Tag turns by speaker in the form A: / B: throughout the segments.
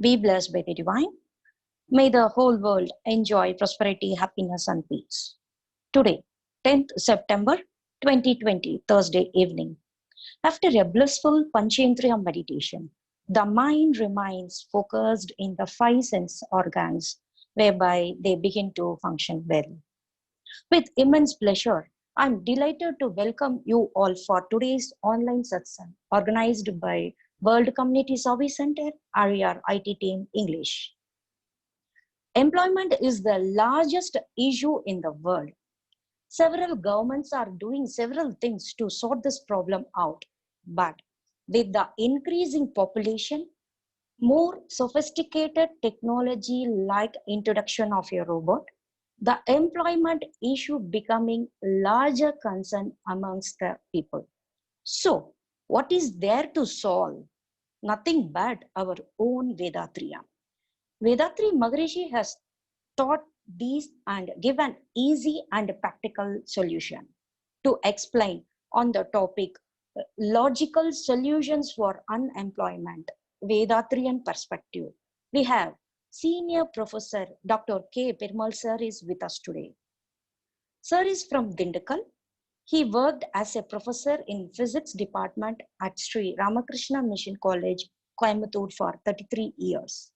A: Be blessed by the divine. May the whole world enjoy prosperity, happiness, and peace. Today, 10th September 2020, Thursday evening. After a blissful Panchendriya meditation, the mind remains focused in the five sense organs, whereby they begin to function well. With immense pleasure, I'm delighted to welcome you all for today's online satsang organized by World Community Service Center, Aliyar IT Team English. Employment is the largest issue in the world. Several governments are doing several things to sort this problem out. But with the increasing population, more sophisticated technology like introduction of a robot, the employment issue becoming larger concern amongst the people. So, what is there to solve? Nothing but our own Vethathirian. Vethathiri Maharishi has taught these and give an easy and practical solution to explain on the topic logical solutions for unemployment, Vethathirian perspective. We have Senior Professor Dr.K.Perumal sir is with us today. Sir is from Dindakal. He worked as a professor in physics department at Sri Ramakrishna Mission College, Coimbatore for 33 years.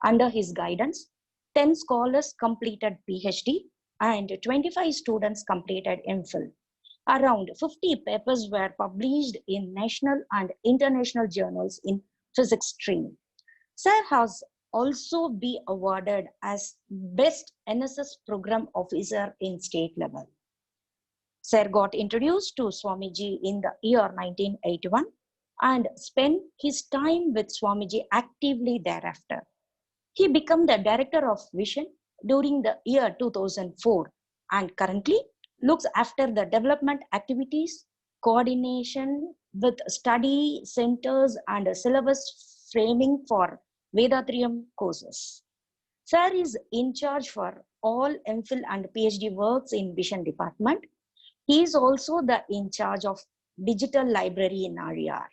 A: Under his guidance, 10 scholars completed PhD and 25 students completed MPhil. Around 50 papers were published in national and international journals in physics stream. Sir has also been awarded as Best NSS Program Officer in state level. Sir got introduced to Swamiji in the year 1981 and spent his time with Swamiji actively thereafter. He became the Director of Vision during the year 2004 and currently looks after the development activities, coordination with study centers and syllabus framing for Vethathirian courses. Sir is in charge for all MPhil and PhD works in Vision Department. He is also the in charge of digital library in Aliyar.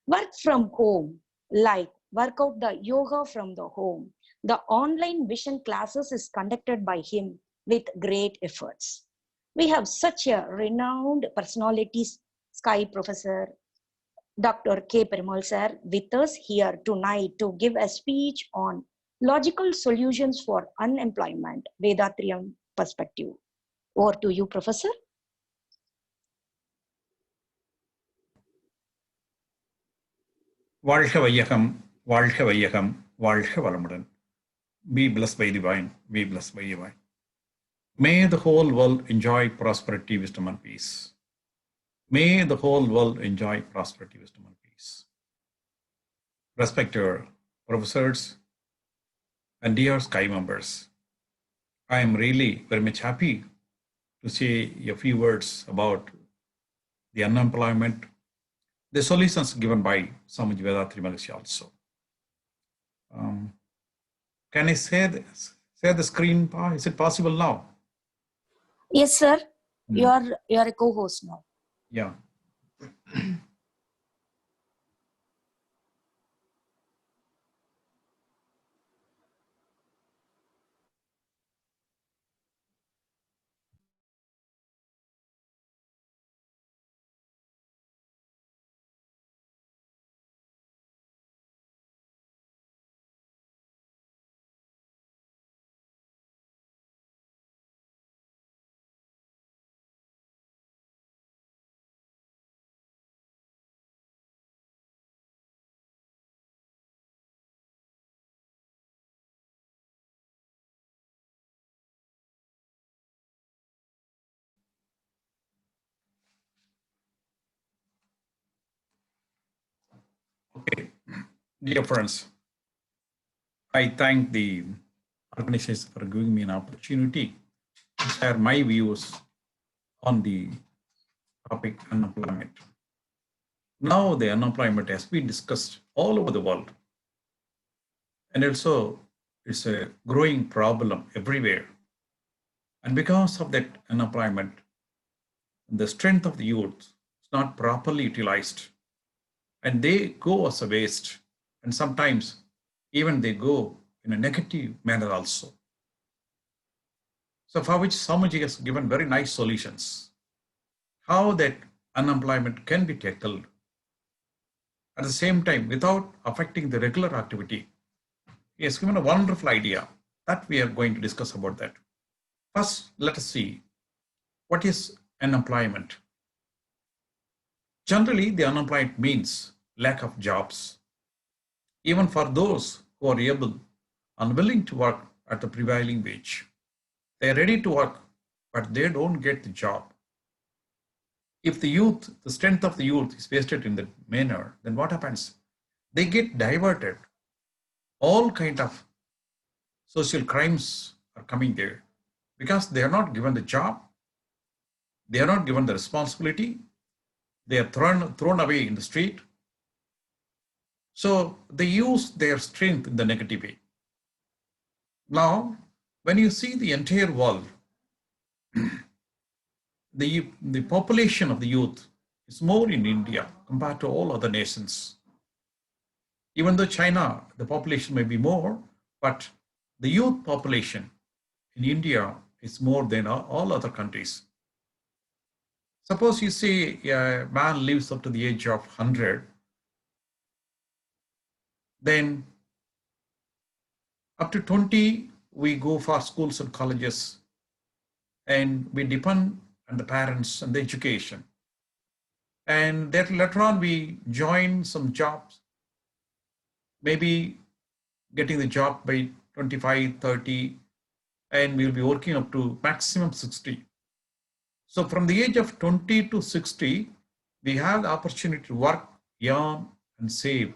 A: Work from home, like work out the yoga from the home. The online vision classes is conducted by him with great efforts. We have such a renowned personality, Sky Professor Dr. K. Perumal sir with us here tonight to give a speech on logical solutions for unemployment, Vethathirian perspective. Over to you, Professor.
B: வாழ்க வையகம், வாழ்க வையகம், வாழ்க வளமுடன். Be blessed by divine, be blessed by divine. May the whole world enjoy prosperity, wisdom and peace. May the whole world enjoy prosperity, wisdom and peace. Respected professors and dear Sky members, I am really very much happy to say a few words about the unemployment, the solutions given by Swamiji Vethathiri Maharishi also. Can I share the screen? Is it possible now?
A: Yes, sir. You're a co-host now.
B: Yeah. Okay, dear friends, I thank the organization for giving me an opportunity to share my views on the topic unemployment. Now the unemployment has been discussed all over the world. And also it's a growing problem everywhere. And because of that unemployment, the strength of the youth is not properly utilized. And they go as a waste. And sometimes even they go in a negative manner also. So for which Swamiji has given very nice solutions, how that unemployment can be tackled at the same time without affecting the regular activity. He has given a wonderful idea that we are going to discuss about that. First, let us see what is unemployment. Generally, the unemployment means lack of jobs. Even for those who are able and willing to work at the prevailing wage. They are ready to work, but they don't get the job. If the strength of the youth is wasted in that manner, then what happens? They get diverted. All kind of social crimes are coming there because they are not given the job. They are not given the responsibility. They are thrown away in the street. So they use their strength in the negative way. Now, when you see the entire world, the population of the youth is more in India compared to all other nations. Even though China, the population may be more, but the youth population in India is more than all other countries. Suppose you say a man lives up to the age of 100, then up to 20, we go for schools and colleges, and we depend on the parents and the education. And that later on, we join some jobs, maybe getting the job by 25, 30, and we'll be working up to maximum 60. So from the age of 20 to 60, we have the opportunity to work, earn, and save.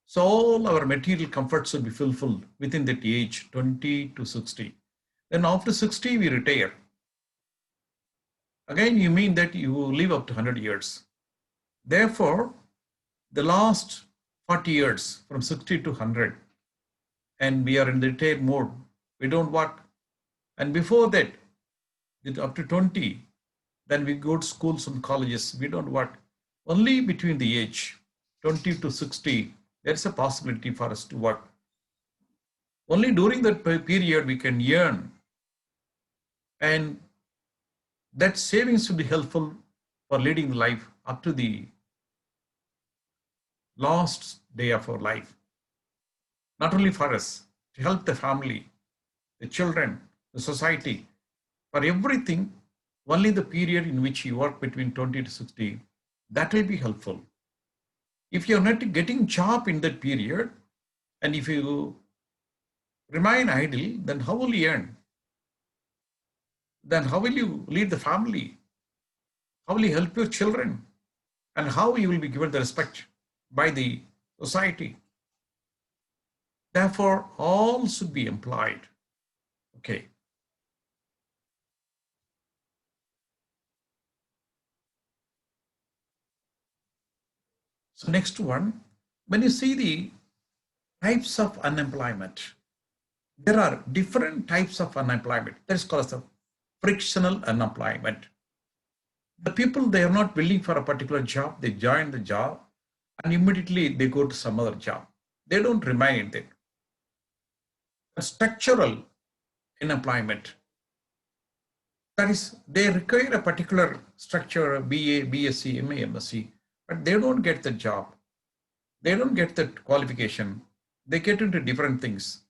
B: So all our material comforts will be fulfilled within that age, 20 to 60. Then after 60, we retire. Again, you mean that you live up to 100 years. Therefore, the last 40 years from 60 to 100, and we are in the retire mode. We don't work. And before that, up to 20, then we go to schools and colleges. We don't work. Only between the age 20 to 60, there's a possibility for us to work. Only during that period we can earn. And that savings will be helpful for leading life up to the last day of our life. Not only for us, to help the family, the children, the society, for everything, only the period in which you work between 20 to 60, that will be helpful. If you're not getting job in that period, and if you remain idle, then how will you earn? Then how will you lead the family? How will you help your children? And how you will be given the respect by the society? Therefore, all should be employed. Okay. So next one, when you see the types of unemployment, there are different types of unemployment. That is called as a frictional unemployment. The people, they are not willing for a particular job. They join the job and immediately they go to some other job. They don't remain in it. A structural unemployment, that is, they require a particular structure, BA, BSc, MA, MSc, but they don't get the job. They don't get that qualification. They get into different things.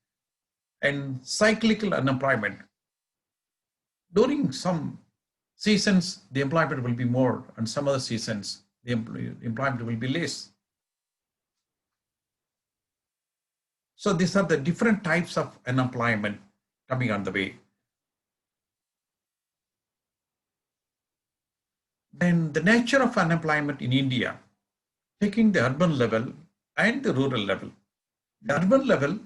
B: And cyclical unemployment. During some seasons, the employment will be more, and some other seasons, the employment will be less. So these are the different types of unemployment coming on the way. Then the nature of unemployment in India, taking the urban level and the rural level. The urban level,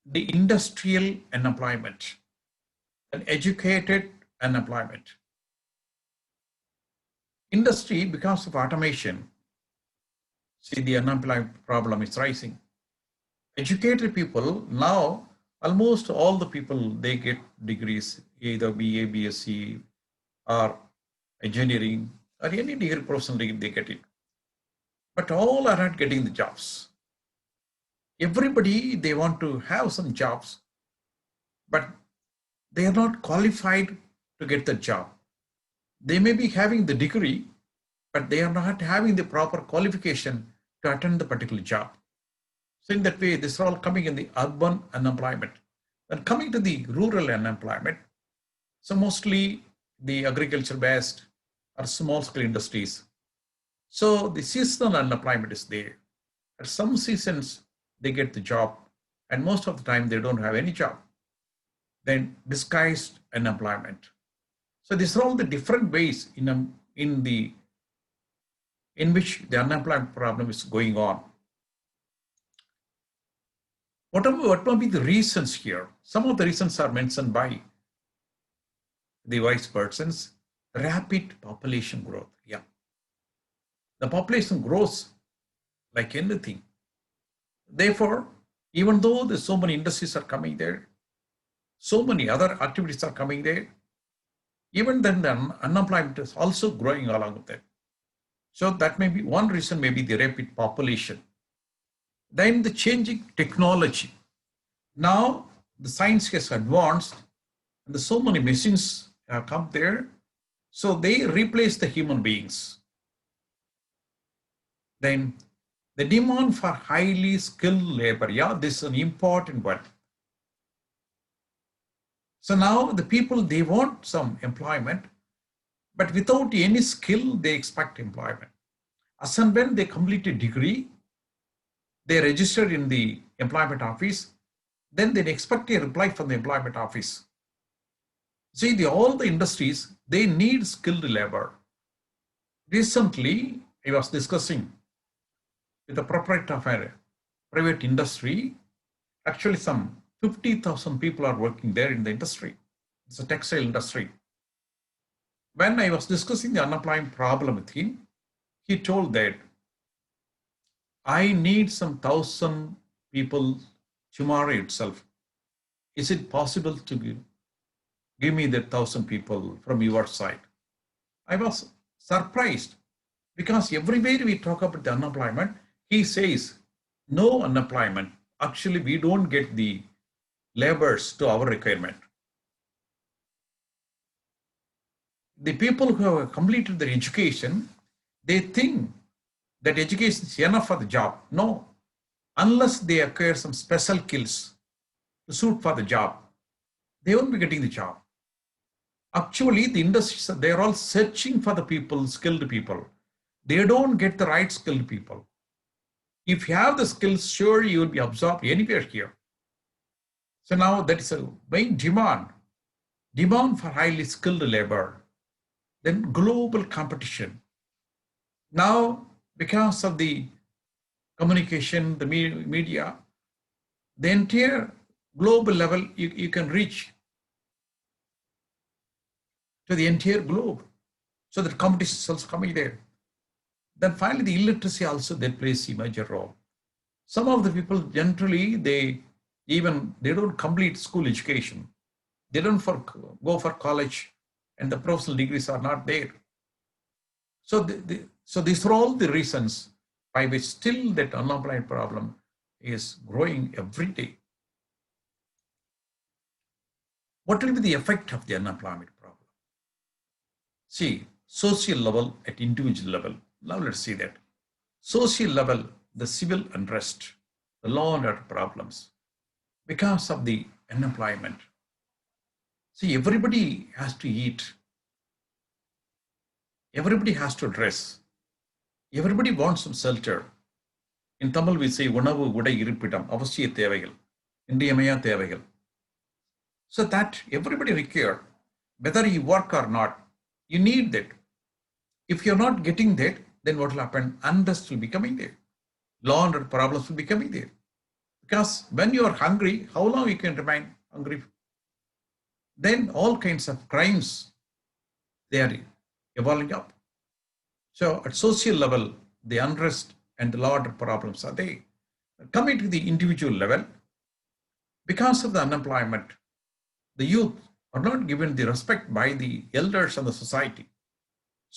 B: the industrial unemployment, and educated unemployment. Industry, because of automation, see, the unemployment problem is rising. Educated people, now almost all the people, they get degrees, either BA, BSc, or engineering, or any degree, professional degree, they get it. But all are not getting the jobs. everybody, they want to have some jobs, but they are not qualified to get the job. They may be having the degree, but they are not having the proper qualification to attend the particular job. So in that way, this is all coming in the urban unemployment. When coming to the rural unemployment, so mostly the agriculture based or small scale industries. So the seasonal unemployment is there. At some seasons, they get the job, and most of the time they don't have any job. Then disguised unemployment. So these are all the different ways in which the unemployment problem is going on. What might be the reasons here? Some of the reasons are mentioned by the wise persons. Rapid population growth. Yeah. The population grows like anything. Therefore, even though there's so many industries are coming there, so many other activities are coming there, even then the unemployment is also growing along with it. So that may be one reason, maybe the rapid population. Then the changing technology. Now the science has advanced and there's so many machines have come there. So they replace the human beings. Then the demand for highly skilled labor. Yeah, this is an important one. So now the people, they want some employment, but without any skill, they expect employment. As and when they complete a degree, they register in the employment office, then they expect a reply from the employment office. See, all the industries, they need skilled labor. Recently, I was discussing with the proprietor of a private industry. Actually, some 50,000 people are working there in the industry. It's a textile industry. When I was discussing the unemployment problem with him, he told that I need some 1,000 people tomorrow itself. Is it possible to give me that 1,000 people from your side? I was surprised because everywhere we talk about the unemployment, he says no unemployment. Actually, we don't get the laborers to our requirement. The people who have completed their education, they think that education is enough for the job. No, unless they acquire some special skills to suit for the job, they won't be getting the job. Actually, the industries, they're all searching for the people, skilled people. They don't get the right skilled people. If you have the skills, sure, you will be absorbed anywhere here. So now that is a main demand for highly skilled labor. Then global competition. Now, because of the communication, the media, the entire global level, you can reach to the entire globe. So that competition is also coming there. Then finally, the illiteracy also, they plays a major role. Some of the people generally, they don't complete school education. They don't go for college, and the professional degrees are not there. So these are all the reasons by which still that unemployment problem is growing every day. What will be the effect of the unemployment problem? See, social level at individual level. Now let's see that. Social level, the civil unrest, the law and order problems because of the unemployment. See, everybody has to eat. Everybody has to dress. Everybody wants some shelter. In Tamil, we say, உணவு உடை இருப்பிடம் அவசிய தேவைகள் இன்றியமையா தேவைகள். So that everybody require, whether you work or not, you need that. If you're not getting that, then what will happen? Unrest will be coming there. Law and order problems will be coming there. Because when you are hungry, how long you can remain hungry? Then all kinds of crimes, they are evolving up. So at social level, the unrest and the law and order problems are there. Coming to the individual level, because of the unemployment, the youth are not given the respect by the elders and the society.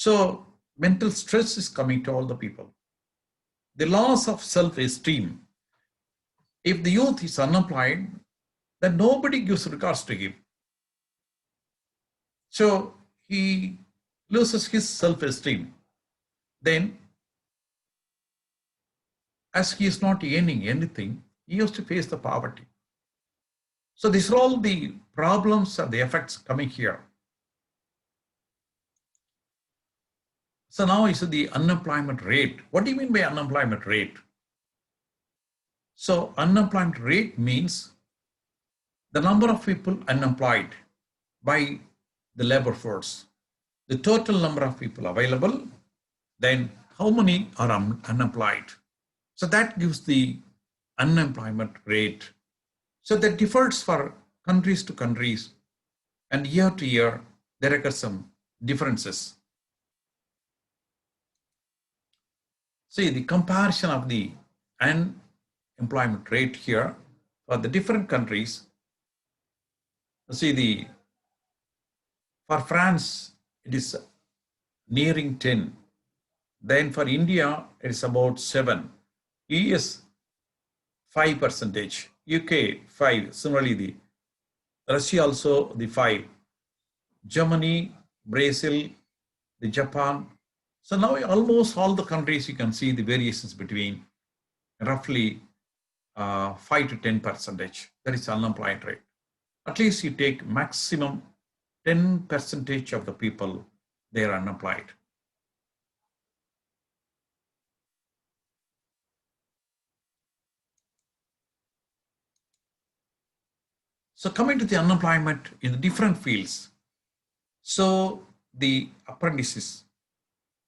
B: So mental stress is coming to all the people. The loss of self-esteem. If the youth is unemployed, then nobody gives regards to him. So he loses his self-esteem. Then, as he is not earning anything, he has to face the poverty. So these are all the problems and the effects coming here. So now is the unemployment rate. What do you mean by unemployment rate? So unemployment rate means the number of people unemployed by the labor force, the total number of people available, then how many are unemployed. So that gives the unemployment rate. So that differs for countries to countries, and year to year, there occur some differences. See the comparison of the unemployment rate here for the different countries. See for France, it is nearing 10. Then for India, it is about 7. US, 5%. UK, 5. Similarly, the Russia also the 5. Germany, Brazil, the Japan. So now almost all the countries you can see the variations between roughly 5 to 10%. That is unemployment rate. At least you take maximum 10% of the people, they are unemployed. So coming to the unemployment in the different fields. So the apprentices,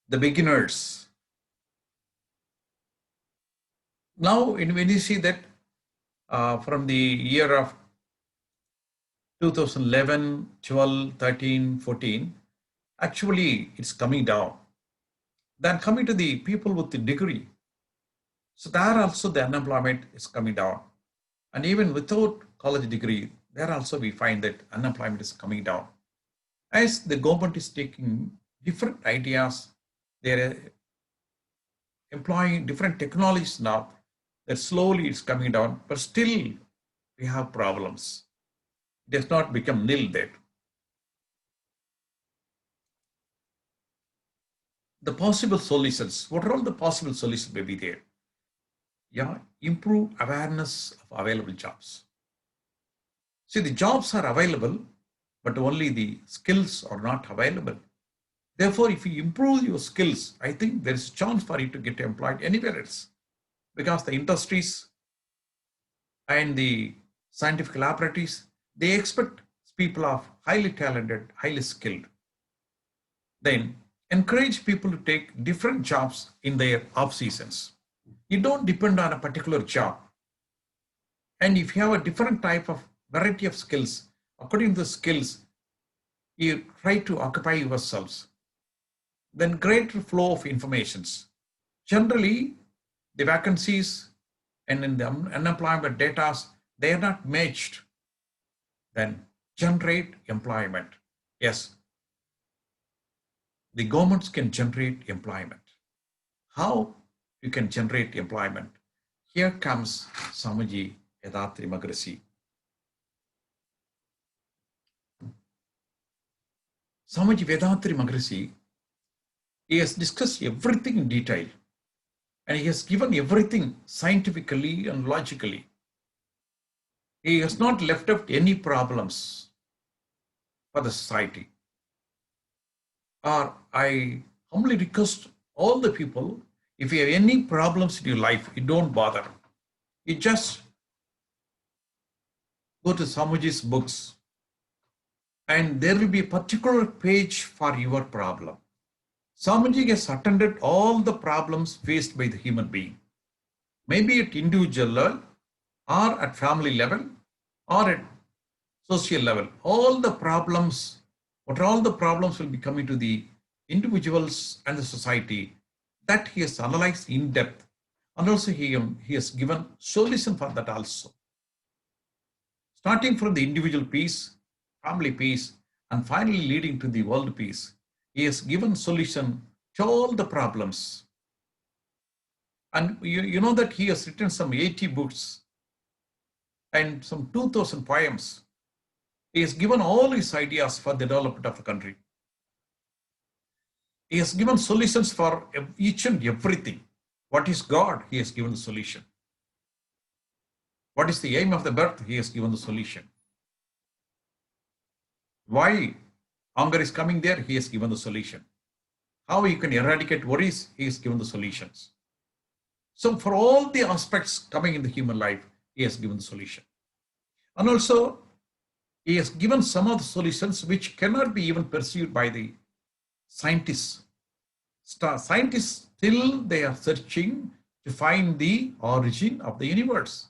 B: the beginners. Now when you see that from the year of 2011, 12, 13, 14, actually it's coming down. Then coming to the people with the degree. So there also the unemployment is coming down. And even without college degree, there also we find that unemployment is coming down. As the government is taking different ideas, they're employing different technologies now, that slowly it's coming down, but still we have problems. It has not become nil there. The possible solutions, what are all the possible solutions may be there? Yeah, improve awareness of available jobs. See, the jobs are available, but only the skills are not available. Therefore, if you improve your skills, I think there is a chance for you to get employed anywhere else, because the industries and the scientific laboratories, they expect people of highly talented, highly skilled. Then encourage people to take different jobs in their off seasons. You don't depend on a particular job. And if you have a different type of variety of skills, according to the skills, you try to occupy yourselves. Then greater flow of informations. Generally, the vacancies and in the unemployment data, they are not matched. Then generate employment. Yes, the governments can generate employment. How you can generate employment? Here comes Swamiji Vethathiri Maharishi. Swamiji Vethathiri Maharishi, he has discussed everything in detail, and he has given everything scientifically and logically. He has not left out any problems for the society. Or I humbly request all the people, if you have any problems in your life, you don't bother. You just go to Swamiji's books, and there will be a particular page for your problem. Swamiji has attended all the problems faced by the human being, maybe at individual level, or at family level, or at social level. All the problems, what all the problems will be coming to the individuals and the society, that he has analyzed in depth, and also he has given solution for that also. Starting from the individual peace, family peace, and finally leading to the world peace, he has given solution to all the problems. And you know that he has written some 80 books and some 2,000 poems. He has given all his ideas for the development of the country. He has given solutions for each and everything. What is God? He has given the solution. What is the aim of the birth? He has given the solution. Why hunger is coming there? He has given the solution. How you can eradicate worries? He has given the solutions. So for all the aspects coming in the human life, he has given the solution. And also, he has given some of the solutions which cannot be even pursued by the scientists. Scientists still they are searching to find the origin of the universe.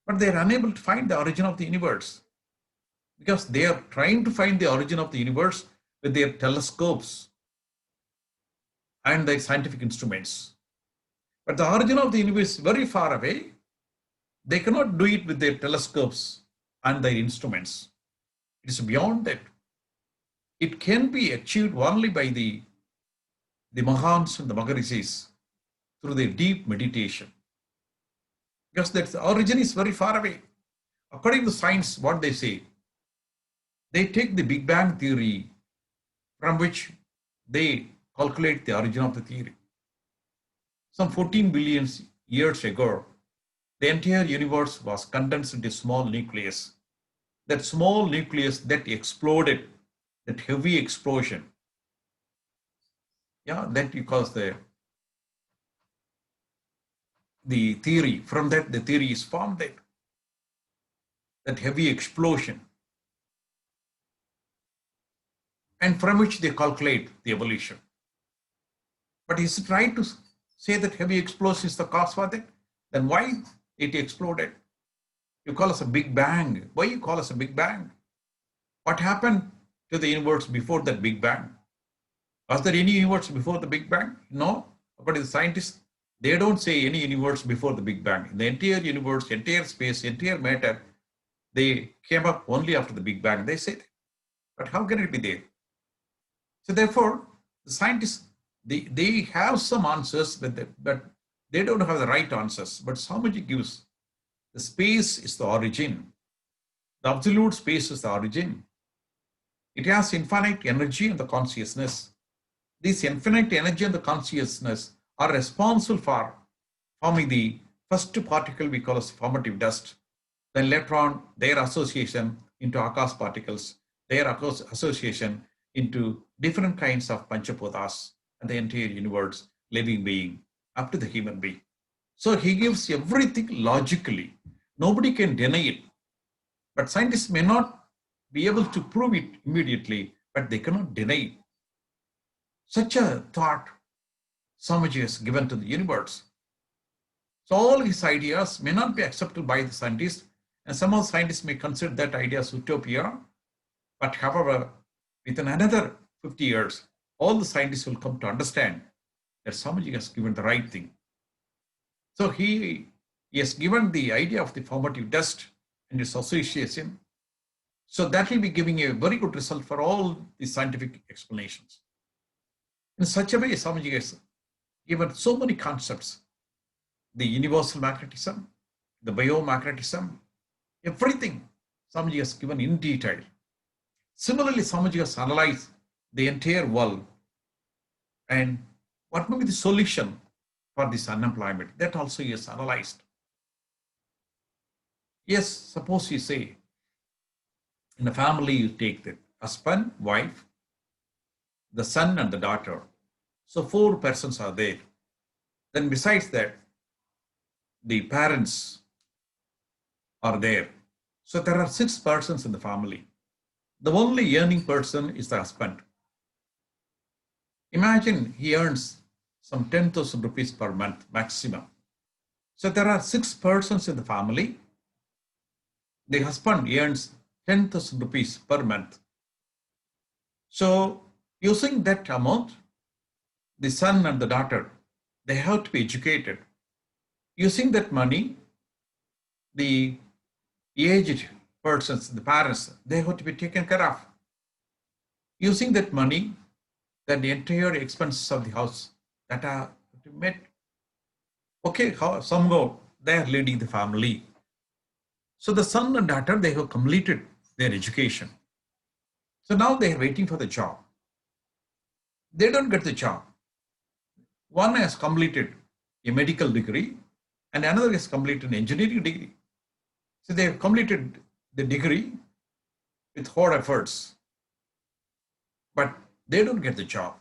B: But they are unable to find the origin of the universe because they are trying to find the origin of the universe with their telescopes and their scientific instruments. But the origin of the universe is very far away. They cannot do it with their telescopes and their instruments. It is beyond that. It can be achieved only by the Mahans and the Maharishis through their deep meditation. Because that origin is very far away. According to science, what they say, they take the Big Bang theory from which they calculate the origin of the theory. Some 14 billion years ago, the entire universe was condensed into a small nucleus. That small nucleus that exploded, that heavy explosion, that you call the theory. From that, the theory is formed that heavy explosion, and from which they calculate the evolution. But is it right to say that heavy explosion is the cause for that? Then why it exploded? You call us a Big Bang. Why you call us a Big Bang? What happened to the universe before that Big Bang? Was there any universe before the Big Bang? No. But the scientists, they don't say any universe before the Big Bang. The entire universe, entire space, entire matter, they came up only after the Big Bang. They say that. But how can it be there? So therefore, the scientists, they have some answers, but they don't have the right answers. But Swamiji gives, the space is the origin. The absolute space is the origin. It has infinite energy and the consciousness. This infinite energy and the consciousness are responsible for forming the first particle we call as formative dust. Then later on, their association into Akash particles, their association into different kinds of Panchapodas and the entire universe, living being, up to the human being. So he gives everything logically. Nobody can deny it. But scientists may not be able to prove it immediately, but they cannot deny it. Such a thought Swamiji has given to the universe. So all his ideas may not be accepted by the scientists, and some of the scientists may consider that idea as utopia. But however, within another 50 years, all the scientists will come to understand that Swamiji has given the right thing. So he has given the idea of the formative dust and its association. So that will be giving a very good result for all the scientific explanations. In such a way, Swamiji has given so many concepts: the universal magnetism, the biomagnetism, everything Swamiji has given in detail. Similarly, Swamiji has analyzed the entire world and what may be the solution for this unemployment. That also he has analyzed. Yes, suppose you say, in a family you take the husband, wife, the son and the daughter. So 4 persons are there. Then besides that, the parents are there. So there are 6 persons in the family. The only earning person is the husband. Imagine he earns some 10,000 rupees per month maximum. So there are 6 persons in the family. The husband earns 10,000 rupees per month. So using that amount, the son and the daughter, they have to be educated. Using that money, the aged persons, the parents, they have to be taken care of. Using that money, then the entire expenses of the house that are met. Okay, somehow they are leading the family. So the son and daughter, they have completed their education. So now they are waiting for the job. They don't get the job. One has completed a medical degree and another has completed an engineering degree. So they have completed the degree with hard efforts, but they don't get the job.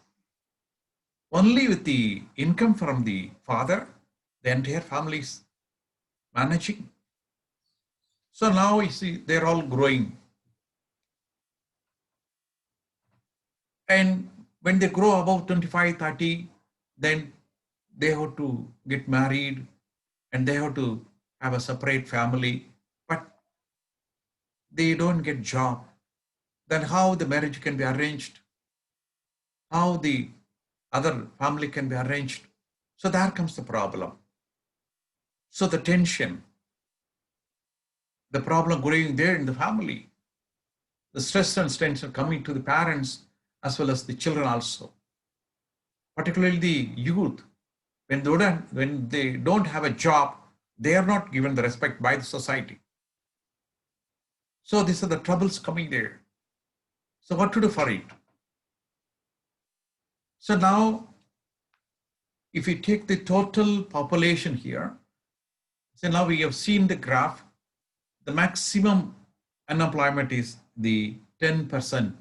B: Only with the income from the father, the entire family is managing. So now you see they're all growing. And when they grow above 25, 30, then they have to get married and they have to have a separate family, but they don't get job. Then how the marriage can be arranged? How the other family can be arranged? So there comes the problem. So the tension, the problem growing there in the family, the stress and tension coming to the parents as well as the children also, particularly the youth. When they don't have a job, they are not given the respect by the society. So these are the troubles coming there. So what to do for it? So now, if we take the total population here, so now we have seen the graph, the maximum unemployment is the 10%.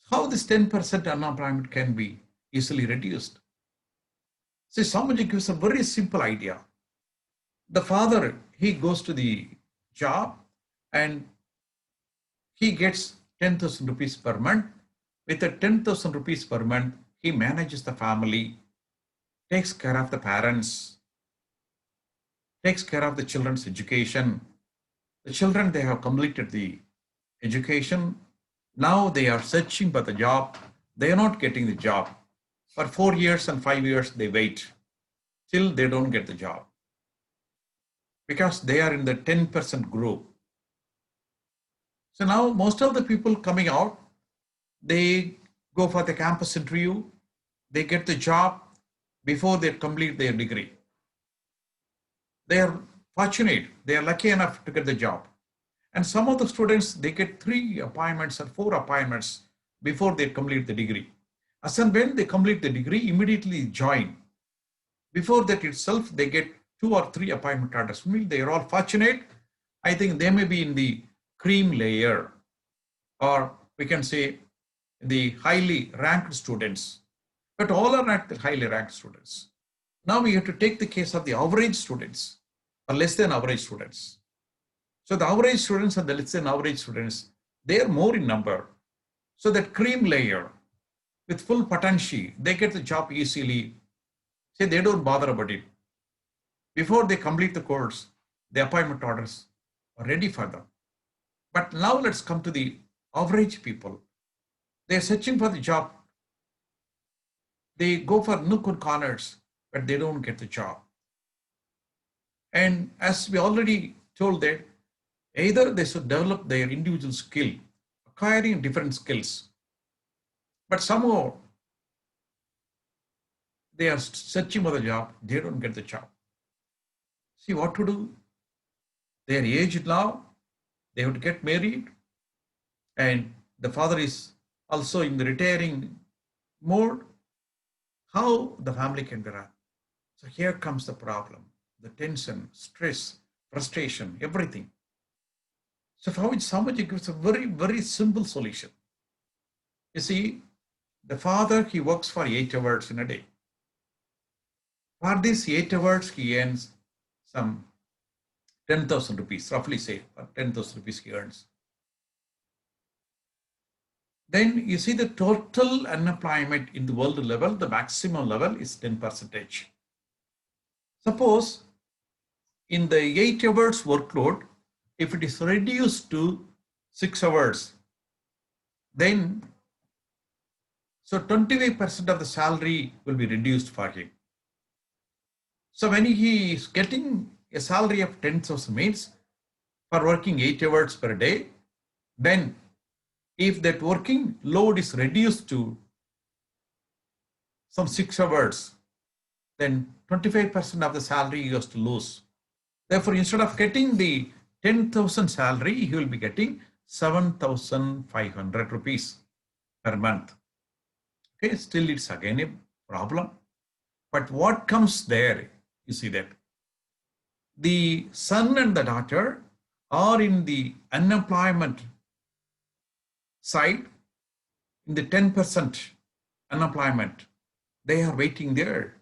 B: How this 10% unemployment can be easily reduced? See, somebody gives a very simple idea. The father, he goes to the job and he gets 10,000 rupees per month. With the 10,000 rupees per month, he manages the family, takes care of the parents, takes care of the children's education. The children, they have completed the education. Now they are searching for the job. They are not getting the job. For 4 years and 5 years, they wait till they don't get the job because they are in the 10% group. So now most of the people coming out, they go for the campus interview, they get the job before they complete their degree. They are fortunate, they are lucky enough to get the job. And some of the students, they get 3 appointments or 4 appointments before they complete the degree. As and when they complete the degree, immediately join. Before that itself, they get 2 or 3 appointment orders. They are all fortunate. I think they may be in the cream layer, or we can say the highly ranked students, but all are not the highly ranked students. Now we have to take the case of the average students or less than average students. So the average students and the less than average students, they are more in number. So that cream layer with full potential, they get the job easily. Say they don't bother about it. Before they complete the course, the appointment orders are ready for them. But now let's come to the average people. They're searching for the job. They go for nook and corners, but they don't get the job. And as we already told that, either they should develop their individual skill, acquiring different skills, but somehow they are searching for the job, they don't get the job. See what to do? They are aged now, they have to get married, and the father is also in the retiring mode. How the family can be run? So here comes the problem, the tension, stress, frustration, everything. So for which Samaji gives a very, very simple solution. You see, the father, he works for 8 hours in a day. For these 8 hours, he earns some 10,000 rupees, roughly say, 10,000 rupees he earns. Then you see the total unemployment in the world level, the maximum level is 10%. Suppose in the 8 hours workload, if it is reduced to 6 hours, then so 25% of the salary will be reduced for him. So when he is getting a salary of 10,000 means for working 8 hours per day, then if that working load is reduced to some 6 hours, then 25% of the salary he has to lose. Therefore, instead of getting the 10,000 salary, he will be getting 7,500 rupees per month. Okay, still it's again a problem. But what comes there, you see that the son and the daughter are in the unemployment side, in the 10% unemployment. They are waiting there.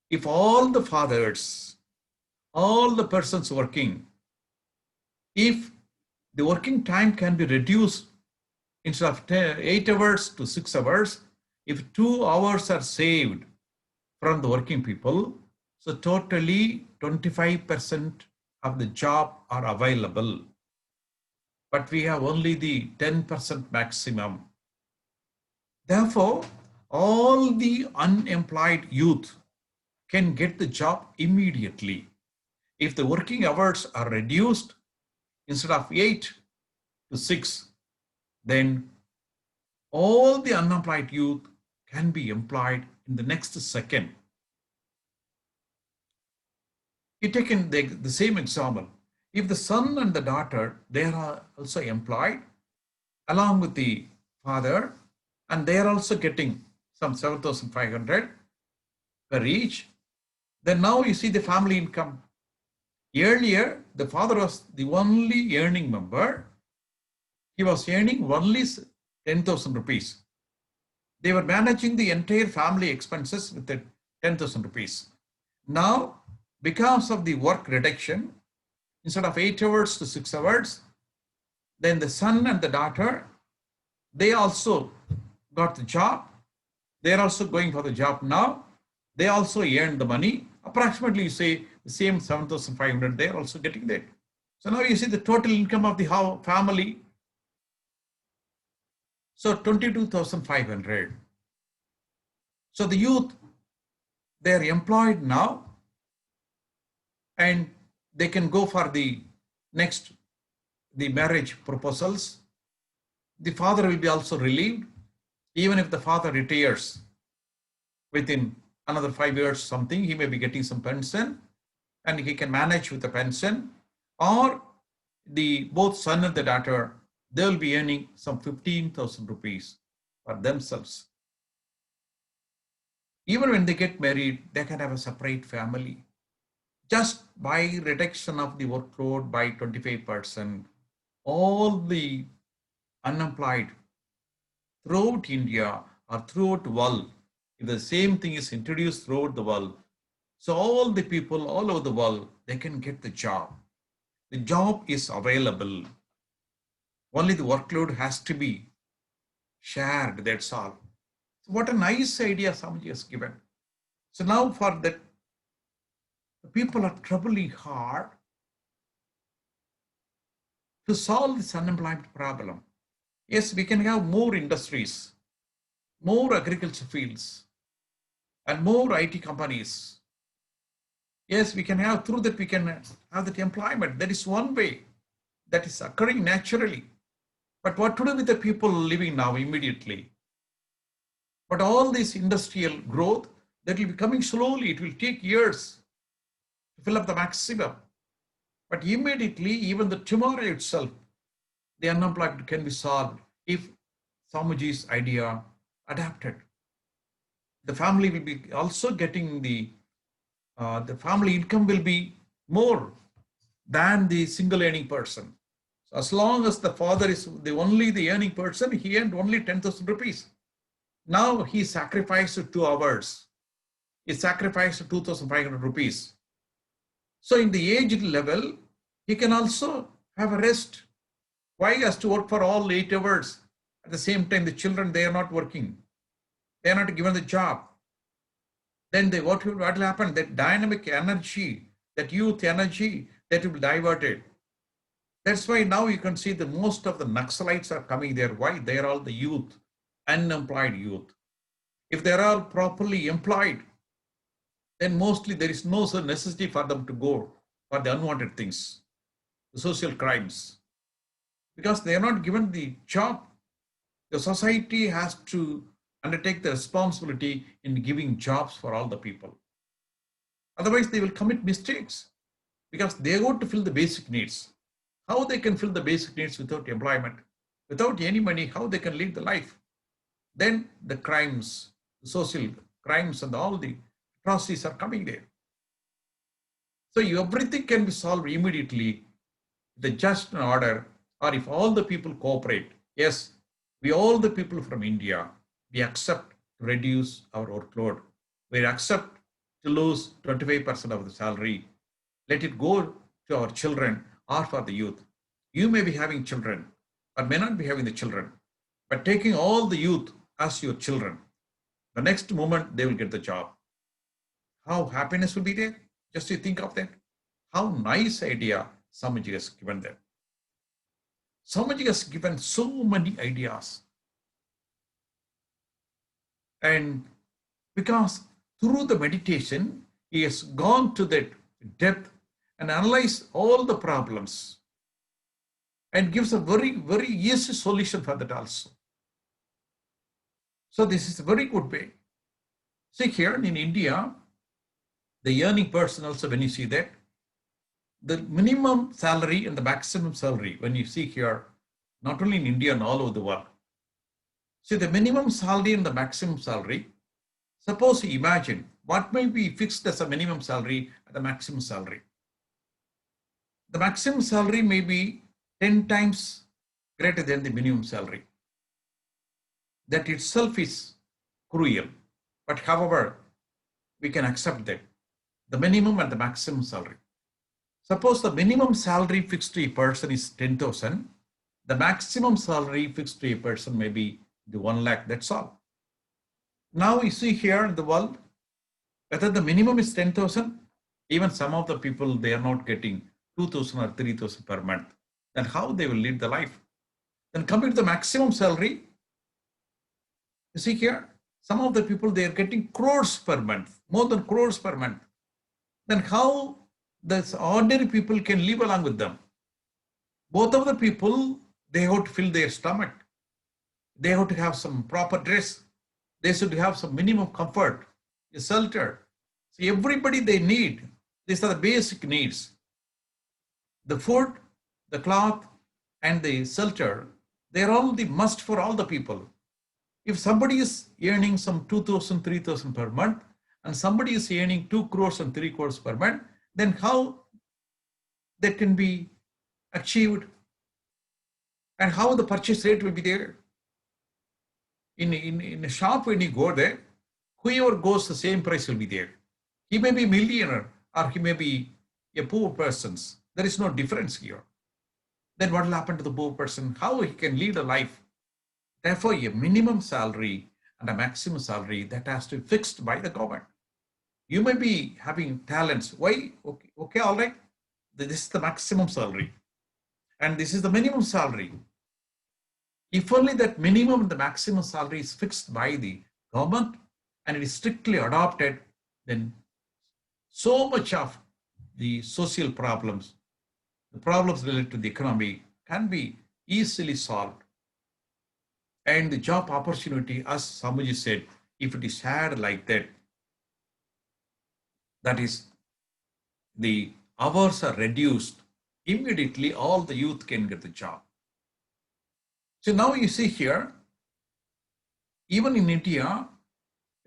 B: If all the fathers, all the persons working, if the working time can be reduced instead of 8 hours to 6 hours, if 2 hours are saved from the working people, so totally 25% of the job are available. But we have only the 10% maximum. Therefore, all the unemployed youth can get the job immediately. If the working hours are reduced instead of 8 to 6, then all the unemployed youth can be employed in the next second. You take in the same example. If the son and the daughter, they are also employed along with the father, and they are also getting some 7,500 per each, then now you see the family income. Earlier, the father was the only earning member. He was earning only 10,000 rupees. They were managing the entire family expenses with the 10,000 rupees. Now, because of the work reduction, instead of 8 hours to 6 hours, then the son and the daughter, they also got the job. They're also going for the job now. They also earn the money. Approximately, you say, the same 7,500, they're also getting that. So now you see the total income of the family. So 22,500. So the youth, they're employed now, and they can go for the next, the marriage proposals. The father will be also relieved. Even if the father retires within another 5 years something, he may be getting some pension, and he can manage with the pension. Or the both son and the daughter, they will be earning some 15,000 rupees for themselves. Even when they get married, they can have a separate family. Just by reduction of the workload by 25%, all the unemployed throughout India or throughout the world, if the same thing is introduced throughout the world, so all the people all over the world, they can get the job. The job is available. Only the workload has to be shared, that's all. So what a nice idea somebody has given. So now for that, the people are troubling hard to solve this unemployment problem. Yes, we can have more industries, more agriculture fields, and more IT companies. Yes, we can have, through that we can have that employment. That is one way that is occurring naturally. But what to do with the people living now immediately? But all this industrial growth, that will be coming slowly. It will take years to fill up the maximum. But immediately, even the tomorrow itself, the unemployment can be solved if Samuji's idea adapted. The family will be also getting the family income will be more than the single earning person. So as long as the father is only the earning person, he earned only 10,000 rupees. Now he sacrificed 2 hours. He sacrificed 2,500 rupees. So in the aged level, he can also have a rest. Why he has to work for all 8 hours? At the same time, the children, they are not working. They are not given the job. Then what will happen? That dynamic energy, that youth energy, that will be diverted. That's why now you can see that most of the Naxalites are coming there. Why? They are all the youth, unemployed youth. If they are all properly employed, then mostly there is no necessity for them to go for the unwanted things, the social crimes, because they are not given the job. The society has to undertake the responsibility in giving jobs for all the people. Otherwise, they will commit mistakes. because they go to fill the basic needs. How they can fill the basic needs without employment, without any money, how they can live the life? Then the crimes, the social crimes and all the atrocities are coming there. So everything can be solved immediately with a just and order, or if all the people cooperate. Yes, we all the people from India, we accept to reduce our workload. We accept to lose 25% of the salary. Let it go to our children or for the youth. You may be having children or may not be having the children, but taking all the youth as your children, the next moment they will get the job. How happiness will be there? Just you think of that. How nice idea Swamiji has given them. Swamiji has given so many ideas. And because through the meditation, he has gone to that depth and analyzed all the problems and gives a very, very easy solution for that also. So this is a very good way. See here in India, the earning person also, when you see that, the minimum salary and the maximum salary, when you see here, not only in India and all over the world. See the minimum salary and the maximum salary. Suppose you imagine what may be fixed as a minimum salary and the maximum salary. The maximum salary may be 10 times greater than the minimum salary. That itself is cruel. But however, we can accept that. The minimum and the maximum salary. Suppose the minimum salary fixed to a person is 10,000. The maximum salary fixed to a person may be the 1 lakh, that's all. Now you see here in the world, whether the minimum is 10,000, even some of the people, they are not getting 2,000 or 3,000 per month. Then how they will lead the life? Then coming to the maximum salary, you see here, some of the people, they are getting crores per month, more than crores per month. Then how the ordinary people can live along with them? Both of the people, they have to fill their stomach. They have to have some proper dress. They should have some minimum comfort, a shelter. So everybody they need, these are the basic needs. The food, the cloth, and the shelter, they are all the must for all the people. If somebody is earning some 2,000, 3,000 per month, and somebody is earning 2 crores and 3 crores per month, then how that can be achieved? And how the purchase rate will be there? In a shop, when you go there, whoever goes, the same price will be there. He may be a millionaire or he may be a poor person. There is no difference here. Then what will happen to the poor person? How he can lead a life? Therefore, a minimum salary and a maximum salary that has to be fixed by the government. You may be having talents. Why? Okay, all right. This is the maximum salary. And this is the minimum salary. If only that minimum and the maximum salary is fixed by the government and it is strictly adopted, then so much of the social problems, the problems related to the economy can be easily solved. And the job opportunity, as Swamiji said, if it is shared like that, that is, the hours are reduced, immediately all the youth can get the job. So now you see here, even in India,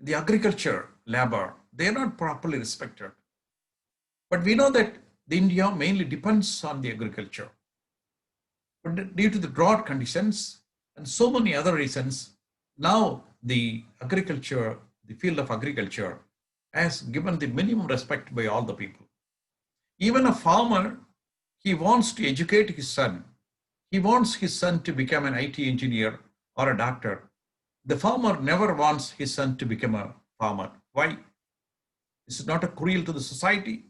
B: the agriculture labor, they are not properly respected. But we know that the India mainly depends on the agriculture. But due to the drought conditions and so many other reasons, now the agriculture, the field of agriculture has given the minimum respect by all the people. Even a farmer, he wants to educate his son. He wants his son to become an IT engineer or a doctor. The farmer never wants his son to become a farmer. Why? This is not a cruel to the society.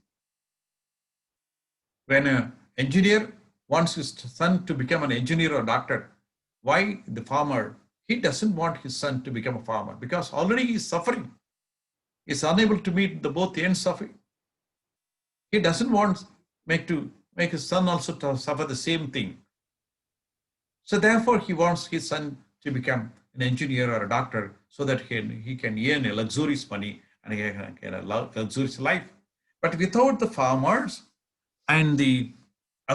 B: When an engineer wants his son to become an engineer or doctor, why the farmer? He doesn't want his son to become a farmer because already he is suffering. He is unable to meet the both ends of it. He doesn't want to make his son also to suffer the same thing. So therefore, he wants his son to become an engineer or a doctor so that he can earn a luxurious money and he can get a luxurious life. But without the farmers And the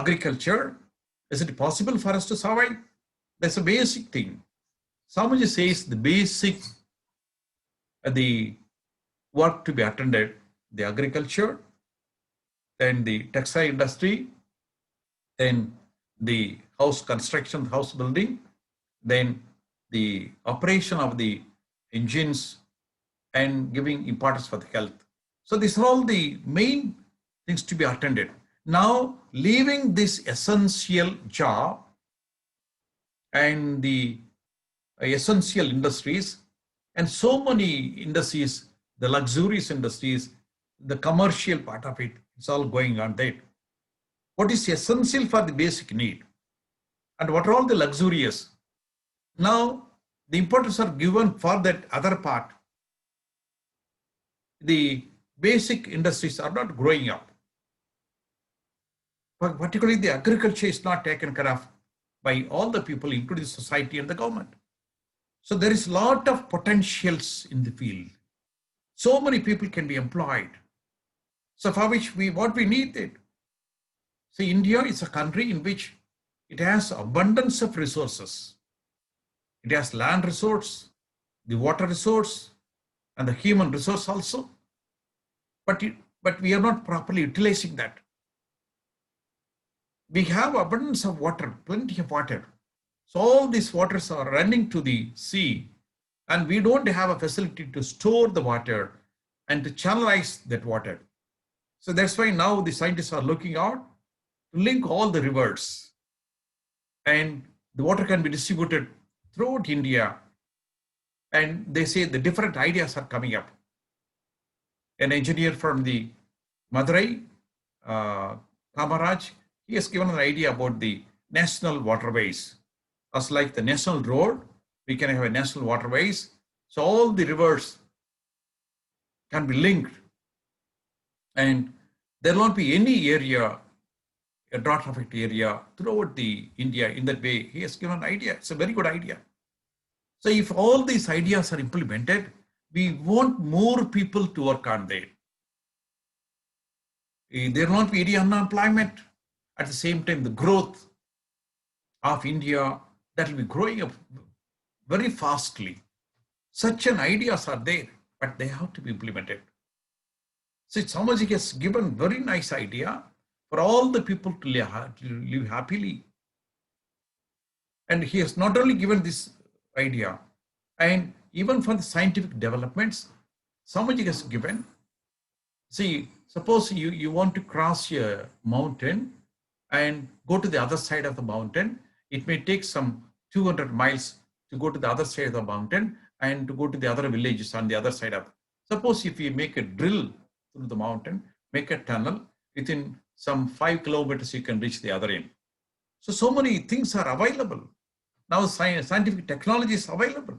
B: agriculture, is it possible for us to survive? That's a basic thing. Swamiji says the basic, the work to be attended, the agriculture, then the textile industry, then the house construction, house building, then the operation of the engines, and giving importance for the health. So these are all the main things to be attended. Now, leaving this essential job and the essential industries, and so many industries, the luxurious industries, the commercial part of it, it's all going on there. What is essential for the basic need? And what are all the luxurious? Now, the importance are given for that other part. The basic industries are not growing up. Particularly the agriculture is not taken care of by all the people, including society and the government. So there is a lot of potentials in the field. So many people can be employed. So for which what we need it. So India is a country in which it has abundance of resources. It has land resource, the water resource, and the human resource also. But we are not properly utilizing that. We have abundance of water, plenty of water. So all these waters are running to the sea, and we don't have a facility to store the water and to channelize that water. So that's why now the scientists are looking out to link all the rivers, and the water can be distributed throughout India. And they say the different ideas are coming up. An engineer from the Madurai, Kamaraj, he has given an idea about the national waterways. As like the national road, we can have a national waterways. So all the rivers can be linked, and there won't be any area, a drought affected area throughout the India in that way. He has given an idea. It's a very good idea. So if all these ideas are implemented, we want more people to work on there. There won't be any unemployment. At the same time, the growth of India, that will be growing up very fastly. Such an ideas are there, but they have to be implemented. So Swamiji has given very nice idea for all the people to live happily. And he has not only given this idea, and even for the scientific developments, Swamiji has given. See, suppose you want to cross a mountain and go to the other side of the mountain. It may take some 200 miles to go to the other side of the mountain and to go to the other villages on the other side of. Suppose if you make a drill through the mountain, make a tunnel, within some 5 kilometers, you can reach the other end. So many things are available. Now scientific technology is available.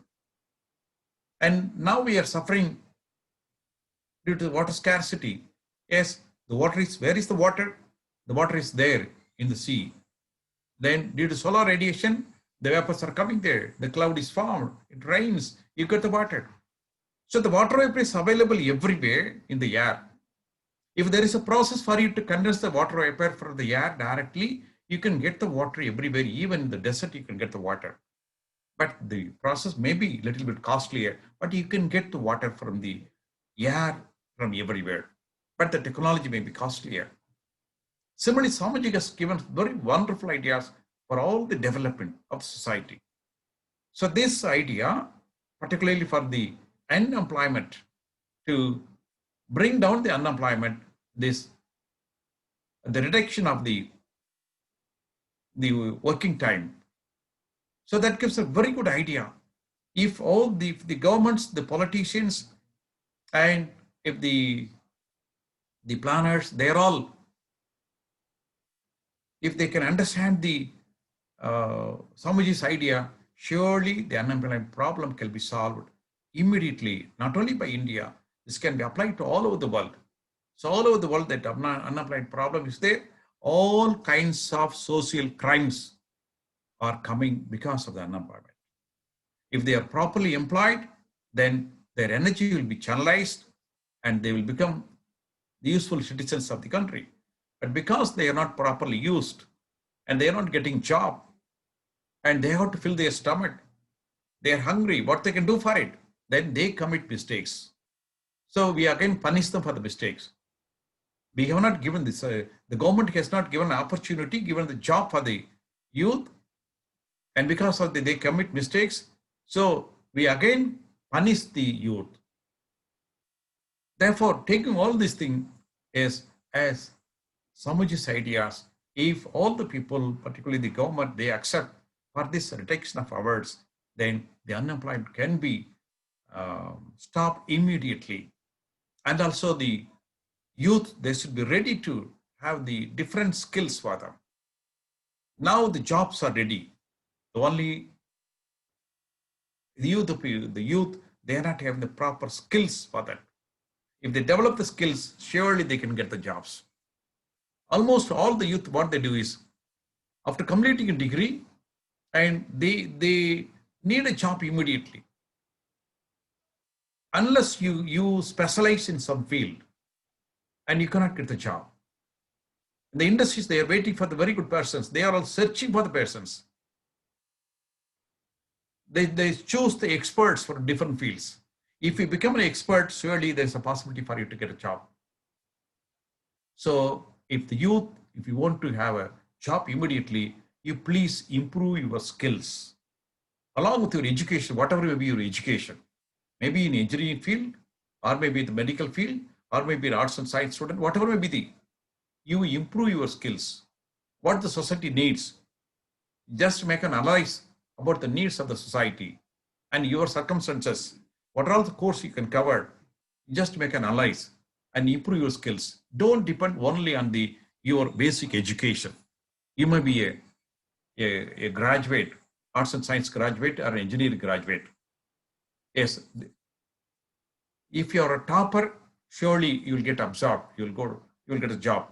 B: And now we are suffering due to the water scarcity. Yes, the water is, where is the water? The water is there in the sea. Then due to solar radiation, the vapors are coming there. The cloud is formed. It rains. You get the water. So the water vapor is available everywhere in the air. If there is a process for you to condense the water vapor from the air directly, you can get the water everywhere. Even in the desert, you can get the water. But the process may be a little bit costlier, but you can get the water from the air from everywhere. But the technology may be costlier. Similarly, Swamiji has given very wonderful ideas for all the development of society. So this idea, particularly for the unemployment, to bring down the unemployment, the reduction of the working time. So that gives a very good idea. If all the governments, the politicians, and if the planners, they're all, if they can understand the Swamiji's idea, surely the unemployment problem can be solved immediately, not only by India. This can be applied to all over the world. So all over the world, that unemployment problem is there. All kinds of social crimes are coming because of the unemployment. If they are properly employed, then their energy will be channelized and they will become the useful citizens of the country. But because they are not properly used and they are not getting job and they have to fill their stomach, they are hungry, what they can do for it? Then they commit mistakes. So we again punish them for the mistakes. We have not given this, the government has not given an opportunity, given the job for the youth, and because of they commit mistakes, so we again punish the youth. Therefore, taking all these things as Samuji's ideas, if all the people, particularly the government, they accept for this reduction of hours, then the unemployment can be stopped immediately. And also the youth, they should be ready to have the different skills for them. Now the jobs are ready. The only the youth, they are not having the proper skills for that. If they develop the skills, surely they can get the jobs. Almost all the youth, what they do is, after completing a degree, and they need a job immediately. Unless you specialize in some field, and you cannot get the job. The industries, they are waiting for the very good persons. They are all searching for the persons. They choose the experts for different fields. If you become an expert, surely there's a possibility for you to get a job. So if the youth, if you want to have a job immediately, you please improve your skills. Along with your education, whatever may be your education, maybe in engineering field, or maybe in the medical field, or maybe an arts and science student, whatever may be you improve your skills. What the society needs, just make an analysis about the needs of the society and your circumstances. What are all the course you can cover? Just make an analysis and improve your skills. Don't depend only on your basic education. You may be a graduate, arts and science graduate or engineering graduate. Yes, if you are a topper, surely you will get absorbed. You will get a job.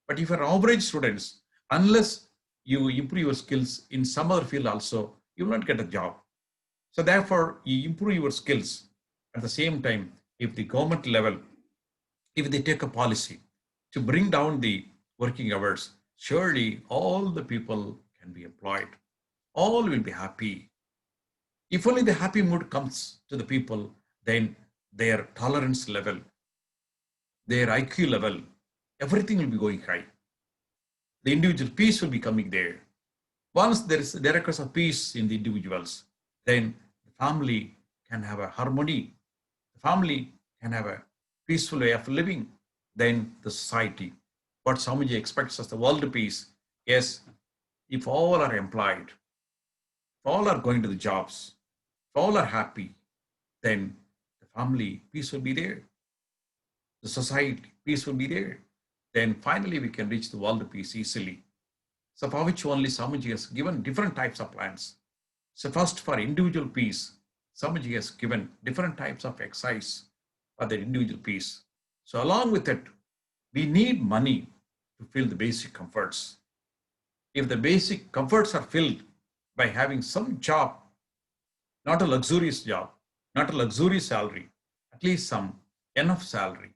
B: But if you are average students, unless you improve your skills in some other field also, you will not get a job. So therefore, you improve your skills. At the same time, if the government level, if they take a policy to bring down the working hours, surely all the people can be employed. All will be happy. If only the happy mood comes to the people, then their tolerance level, their IQ level, everything will be going high. The individual peace will be coming there. Once there occurs a peace in the individuals, then the family can have a harmony. The family can have a peaceful way of living. Then the society, what Swamiji expects as the world peace, yes, if all are employed, if all are going to the jobs, if all are happy, then the family peace will be there. The society peace will be there. Then finally we can reach the world peace easily. So for which only Swamiji has given different types of plans. So first, for individual peace, Swamiji has given different types of exercise for the individual peace. So along with it, we need money to fill the basic comforts. If the basic comforts are filled by having some job, not a luxurious job, not a luxurious salary, at least some enough salary,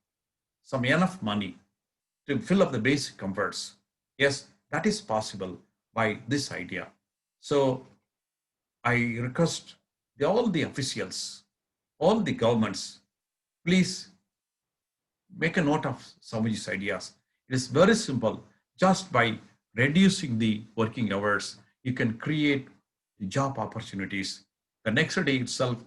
B: some enough money to fill up the basic comforts. Yes, that is possible by this idea. So I request all the officials, all the governments, please make a note of Swamiji's ideas. It is very simple. Just by reducing the working hours, you can create the job opportunities. The next day itself,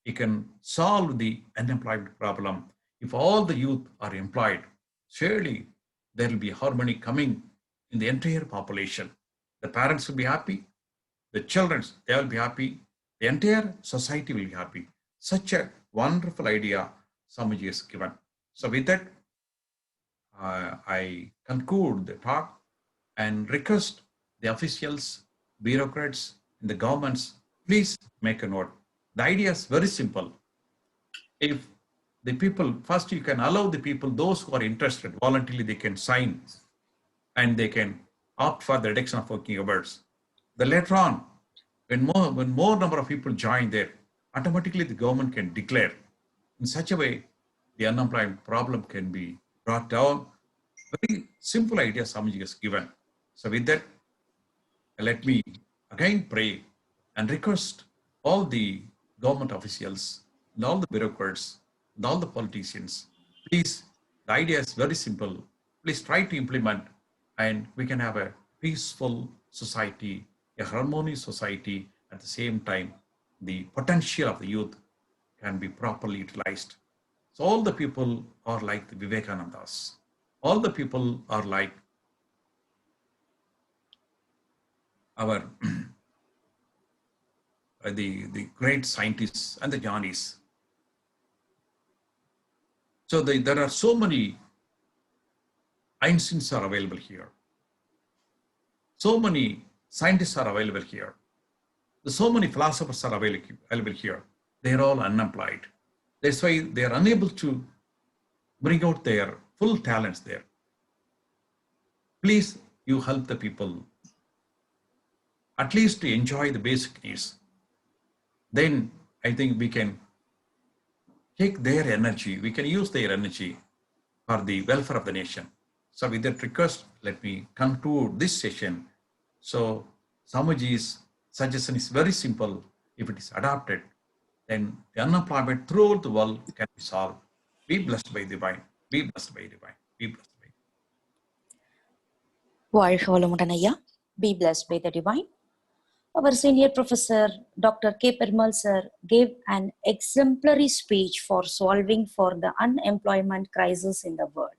B: you can solve the unemployment problem. If all the youth are employed, surely there will be harmony coming in the entire population. The parents will be happy, the children, they will be happy, the entire society will be happy. Such a wonderful idea Swamiji has given. So with that, I conclude the talk and request the officials, bureaucrats, and the governments, please make a note. The idea is very simple. If the people, first you can allow the people, those who are interested, voluntarily they can sign and they can opt for the reduction of working hours. Then later on, when more number of people join there, automatically the government can declare. In such a way, the unemployment problem can be brought down Very simple idea Swamiji has given. So with that, let me again pray and request all the government officials and all the bureaucrats and all the politicians, please, the idea is very simple. Please try to implement and we can have a peaceful society, a harmonious society. At the same time, the potential of the youth can be properly utilized. So all the people are like the Vivekanandas. All the people are like our the great scientists and the Jnanis. So there are so many Einsteins are available here. So many scientists are available here. So many philosophers are available here. They're all unemployed. That's why they are unable to bring out their full talents there. Please, you help the people at least to enjoy the basic needs. Then I think we can take their energy, we can use their energy for the welfare of the nation. So with that request, let me conclude this session. So Samaji's suggestion is very simple. If it is adopted, then the unemployment throughout the world can be solved. Be blessed by divine. Be blessed by divine. Be blessed by divine.
A: வாழ்க வளமுடன் ஐயா. Be blessed by the divine. Our senior professor, Dr. K. Perumal sir, gave an exemplary speech for solving for the unemployment crisis in the world.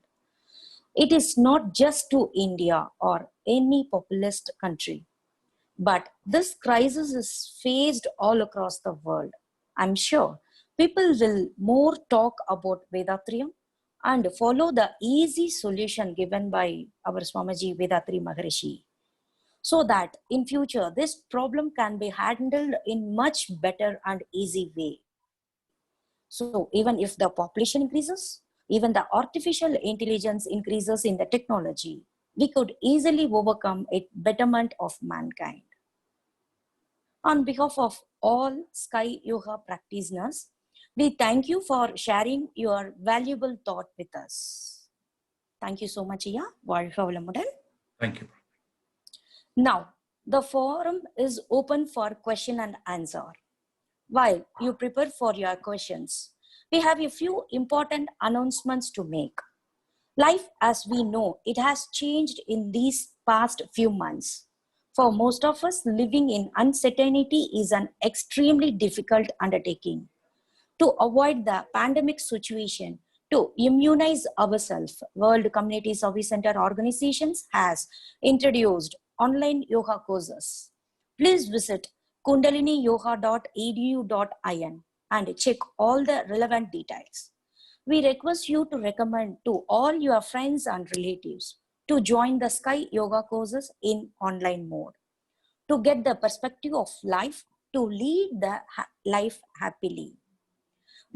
A: It is not just to India or any populist country, but this crisis is faced all across the world. I'm sure people will more talk about Vethathirian and follow the easy solution given by our Swamiji Vethathiri Maharishi, so that in future this problem can be handled in much better and easy way. So even if the population increases, even the artificial intelligence increases in the technology, we could easily overcome it betterment of mankind. On behalf of all Sky Yoga practitioners, we thank you for sharing your valuable thought with us. Thank you so much, Iya. வாழ்க வளமுடன்.
B: Thank you.
A: Now, the forum is open for question and answer. While you prepare for your questions, we have a few important announcements to make. Life as we know it has changed in these past few months. For most of us, living in uncertainty is an extremely difficult undertaking. To avoid the pandemic situation, to immunize ourselves, World Community Service Center organizations has introduced online yoga courses. Please visit kundaliniyoga.edu.in and check all the relevant details. We request you to recommend to all your friends and relatives to join the Sky Yoga courses in online mode, to get the perspective of life, to lead the life happily.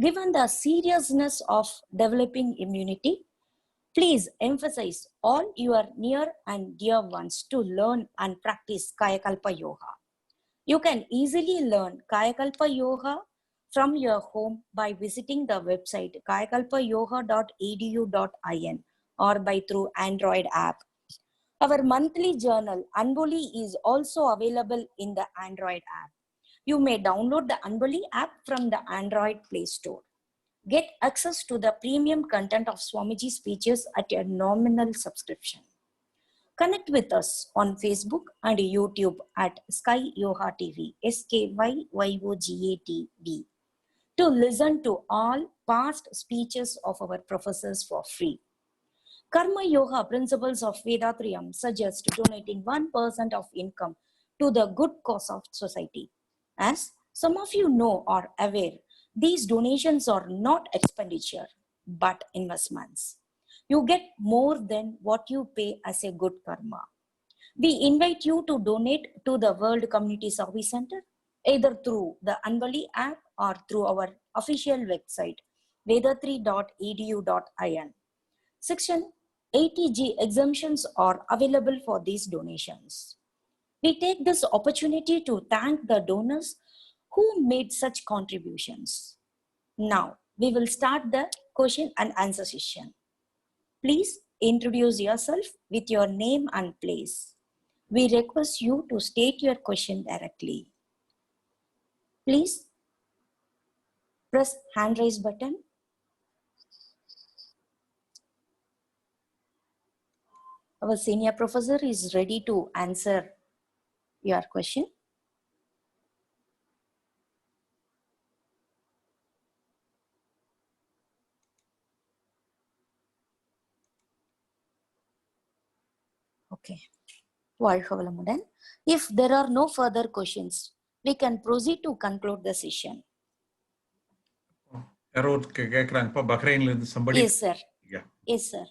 A: Given the seriousness of developing immunity, please emphasize all your near and dear ones to learn and practice Kayakalpa Yoga. You can easily learn Kayakalpa Yoga from your home by visiting the website kayakalpayoga.edu.in or by through Android app. Our monthly journal Anboli is also available in the Android app. You may download the Anboli app from the Android Play Store. Get access to the premium content of Swamiji speeches at a nominal subscription. Connect with us on Facebook and YouTube at Sky Yoga TV, SKYYOGA-TV, to listen to all past speeches of our professors for free. Karma Yoga principles of Vethathirian suggest donating 1% of income to the good cause of society. As some of you know or aware, these donations are not expenditure, but investments. You get more than what you pay as a good karma. We invite you to donate to the World Community Service Center, either through the Anbali app or through our official website, vethathiri.edu.in. Section 80G exemptions are available for these donations. We take this opportunity to thank the donors who made such contributions. Now, we will start the question and answer session. Please introduce yourself with your name and place. We request you to state your question directly. Please press hand raise button. Our senior professor is ready to answer your question. Okay. If there are no further questions, we can proceed to conclude the session.
B: Somebody.
A: Yes, sir.
B: Yeah.
A: Yes, sir.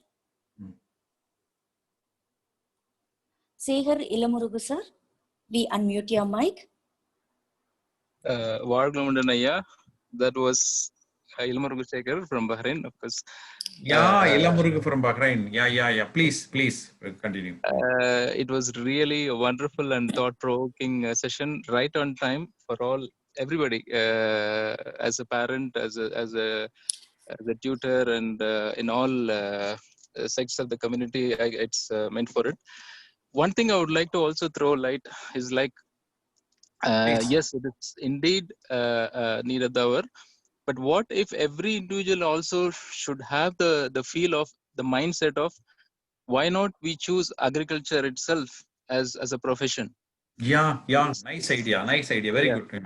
A: Segar Ilamurugu, sir, we unmute your mic.
C: That was Ilmurugu Segar from Bahrain, of course.
B: Yeah, Ilamurugu from Bahrain. Yeah. Please continue.
C: It was really a wonderful and thought-provoking session, right on time for everybody, as a parent, as a tutor, and in all sects of the community. It's meant for it. One thing I would like to also throw light is like, yes, it is indeed needed the hour. But what if every individual also should have the feel of the mindset of why not we choose agriculture itself as a profession?
B: Yeah.
C: Yes.
B: Nice idea. Very good.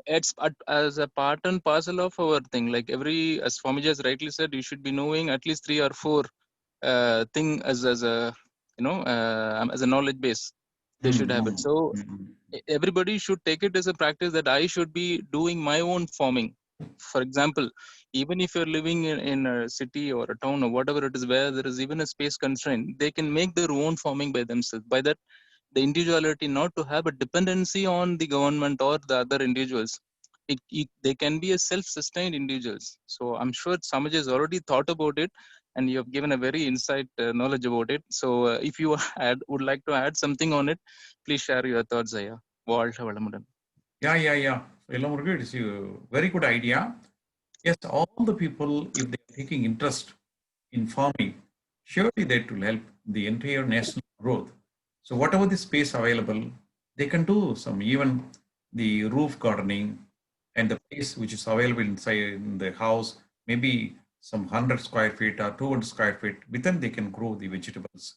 C: It's as a part and parcel of our thing. Like as Swamiji has rightly said, you should be knowing at least 3 or 4 thing as a as a knowledge base. They should have it. So everybody should take it as a practice that I should be doing my own farming. For example, even if you're living in a city or a town or whatever it is where there is even a space constraint, they can make their own farming by themselves. By that, the individuality not to have a dependency on the government or the other individuals. They can be a self-sustained individuals. So I'm sure Samaj has already thought about it, and you have given a very insight knowledge about it. So if you would like to add something on it, please share your thoughts, Aya.
B: Yeah. Ilamurugu, it's a very good idea. Yes, all the people, if they are taking interest in farming, surely that will help the entire national growth. So whatever the space available, they can do some, even the roof gardening and the place which is available inside in the house, maybe some 100 square feet or 200 square feet, within they can grow the vegetables.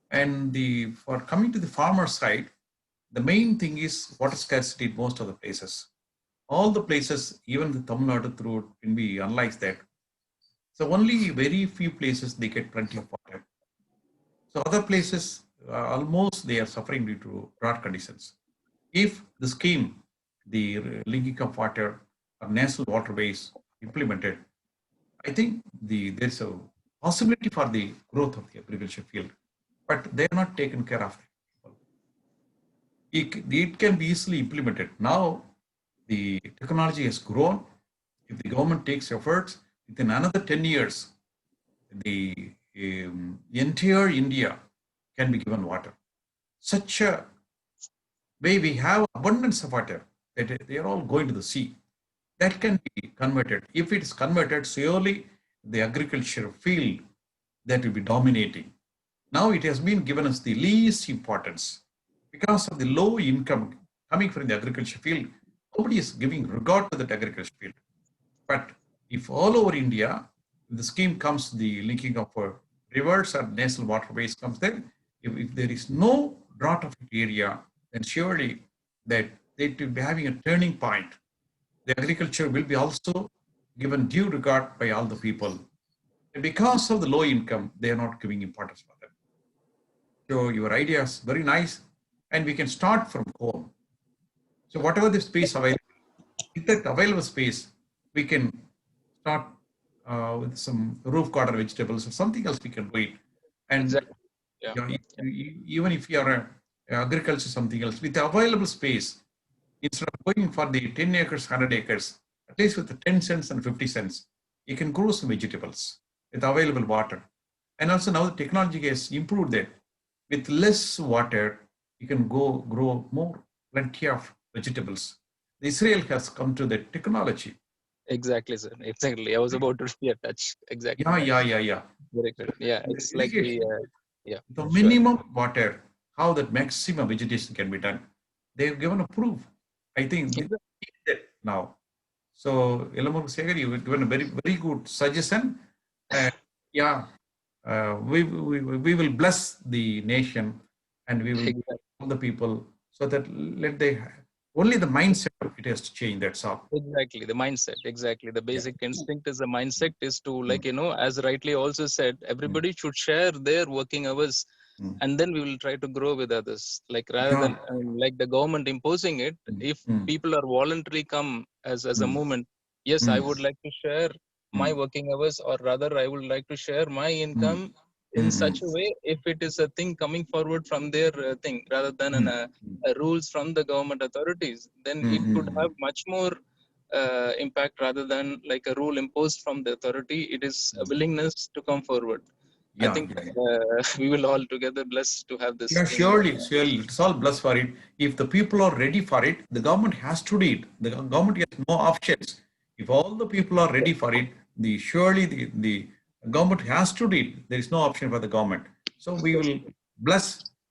B: And for coming to the farmer side, the main thing is water scarcity in most of the places. All the places, even the Tamil Nadu through can be unlike that. So only very few places they get plenty of water. So other places, almost they are suffering due to drought conditions. If the scheme, the linking of water or national waterways implemented, I think there's a possibility for the growth of the agriculture field, but they are not taken care of. It can be easily implemented. Now, the technology has grown. If the government takes efforts, within another 10 years, the entire India can be given water. Such a way we have abundance of water that they are all going to the sea. That can be converted. If it is converted, surely the agriculture field that will be dominating. Now it has been given us the least importance because of the low income coming from the agriculture field. Nobody is giving regard to that agriculture field. But if all over India, the scheme comes, the linking of rivers or national waterways comes there, if there is no drought of area, then surely that they will be having a turning point. The agriculture will be also given due regard by all the people. And because of the low income, they are not giving importance for them. So your idea is very nice, and we can start from home. So whatever the space available, with that available space, we can start with some roof garden vegetables or something else we can do it. And
C: Exactly. Yeah.
B: Even if you are agriculture, something else, with the available space, instead of going for the 10 acres, 100 acres, at least with the 10 cents and 50 cents, you can grow some vegetables with available water. And also now the technology has improved that. With less water, you can grow more plenty of vegetables. Israel has come to the technology.
C: Exactly, sir. Exactly. I was about to touch. Exactly.
B: Yeah.
C: Very good.
B: So,
C: Yeah, it's like the
B: irrigation,
C: yeah,
B: the
C: sure.
B: minimum water, how that maximum vegetation can be done. They've given a proof. I think they
C: Exactly.
B: need that now. So, Elamur Segar, you've given a very good suggestion. And yeah, we will bless the nation and we will
C: Exactly.
B: all the people so that let they only the mindset it has to change. That's all.
C: Exactly. The mindset. Exactly. The
B: Yeah.
C: basic instinct is the mindset is to,
B: Mm,
C: like, as rightly also said,
B: mm,
C: everybody should share their working hours,
B: mm.
C: and then we will try to grow with others. Like, rather
B: Yeah.
C: than like the government imposing it,
B: Mm,
C: if
B: mm,
C: people are voluntarily come as a
B: mm,
C: movement, yes, I
B: mm,
C: would like to share my
B: mm,
C: working hours, or rather, I would like to share my
B: mm,
C: income in
B: mm,
C: such a
B: mm,
C: way, if it is a thing coming forward from their thing, rather than
B: mm,
C: rules from the government authorities, then
B: mm,
C: it could
B: mm,
C: have much more impact rather than like a rule imposed from the authority. It is a
B: mm.
C: willingness to come forward. I
B: Yeah,
C: think
B: yeah, yeah.
C: we will all together blessed to have this
B: Yeah,
C: thing.
B: surely. It's all blessed for it. If the people are ready for it, the government has to do it. The government has no options. If all the people are ready for it, the government has to do it. There is no option for the government. So we will bless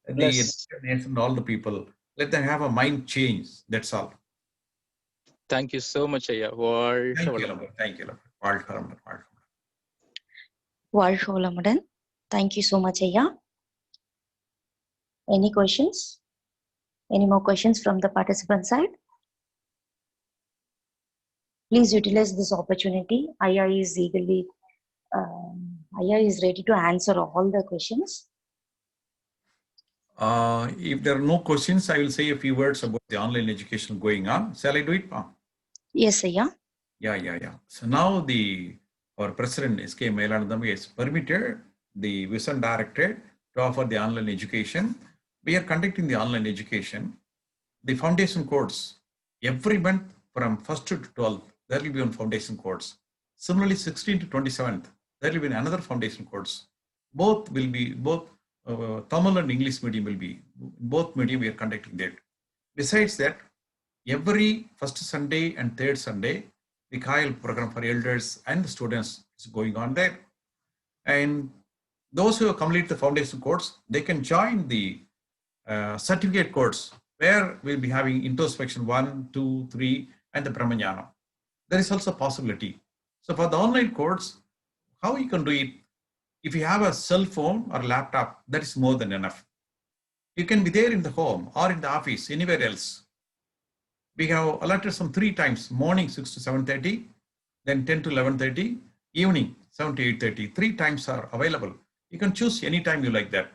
B: the
C: Bless.
B: nation, all the people. Let them have a mind change. That's all.
C: Thank you so much, Aya. வாழ்க
B: Thank you,
C: வளமுடன்.
B: Lambert. Thank you, Lambert. Welcome.
A: Walsholamadan. Thank you so much, Aya. Any questions? Any more questions from the participant side? Please utilize this opportunity. Aya is eagerly, Aya is ready to answer all the questions.
B: If there are no questions, I will say a few words about the online education going on. Shall I do it?
A: Yes, Aya.
B: Yeah. So now our president S.K. Mailanandam has permitted the Vision Directorate to offer the online education. We are conducting the online education. The foundation course, every month from 1st to 12th, there will be one foundation course. Similarly, 16th to 27th, there will be another foundation course. Both Tamil and English medium will be, both medium we are conducting that. Besides that, every first Sunday and third Sunday, the KAIL program for elders and the students is going on there. And those who have completed the foundation course, they can join the certificate course where we'll be having introspection 1, 2, 3, and the Brahmajnana. There is also a possibility. So for the online course, how you can do it? If you have a cell phone or laptop, that is more than enough. You can be there in the home or in the office, anywhere else. We have allotted some 3 times, morning 6 to 7:30, then 10 to 11:30, evening 7 to 8:30. 3 times are available. You can choose any time you like that.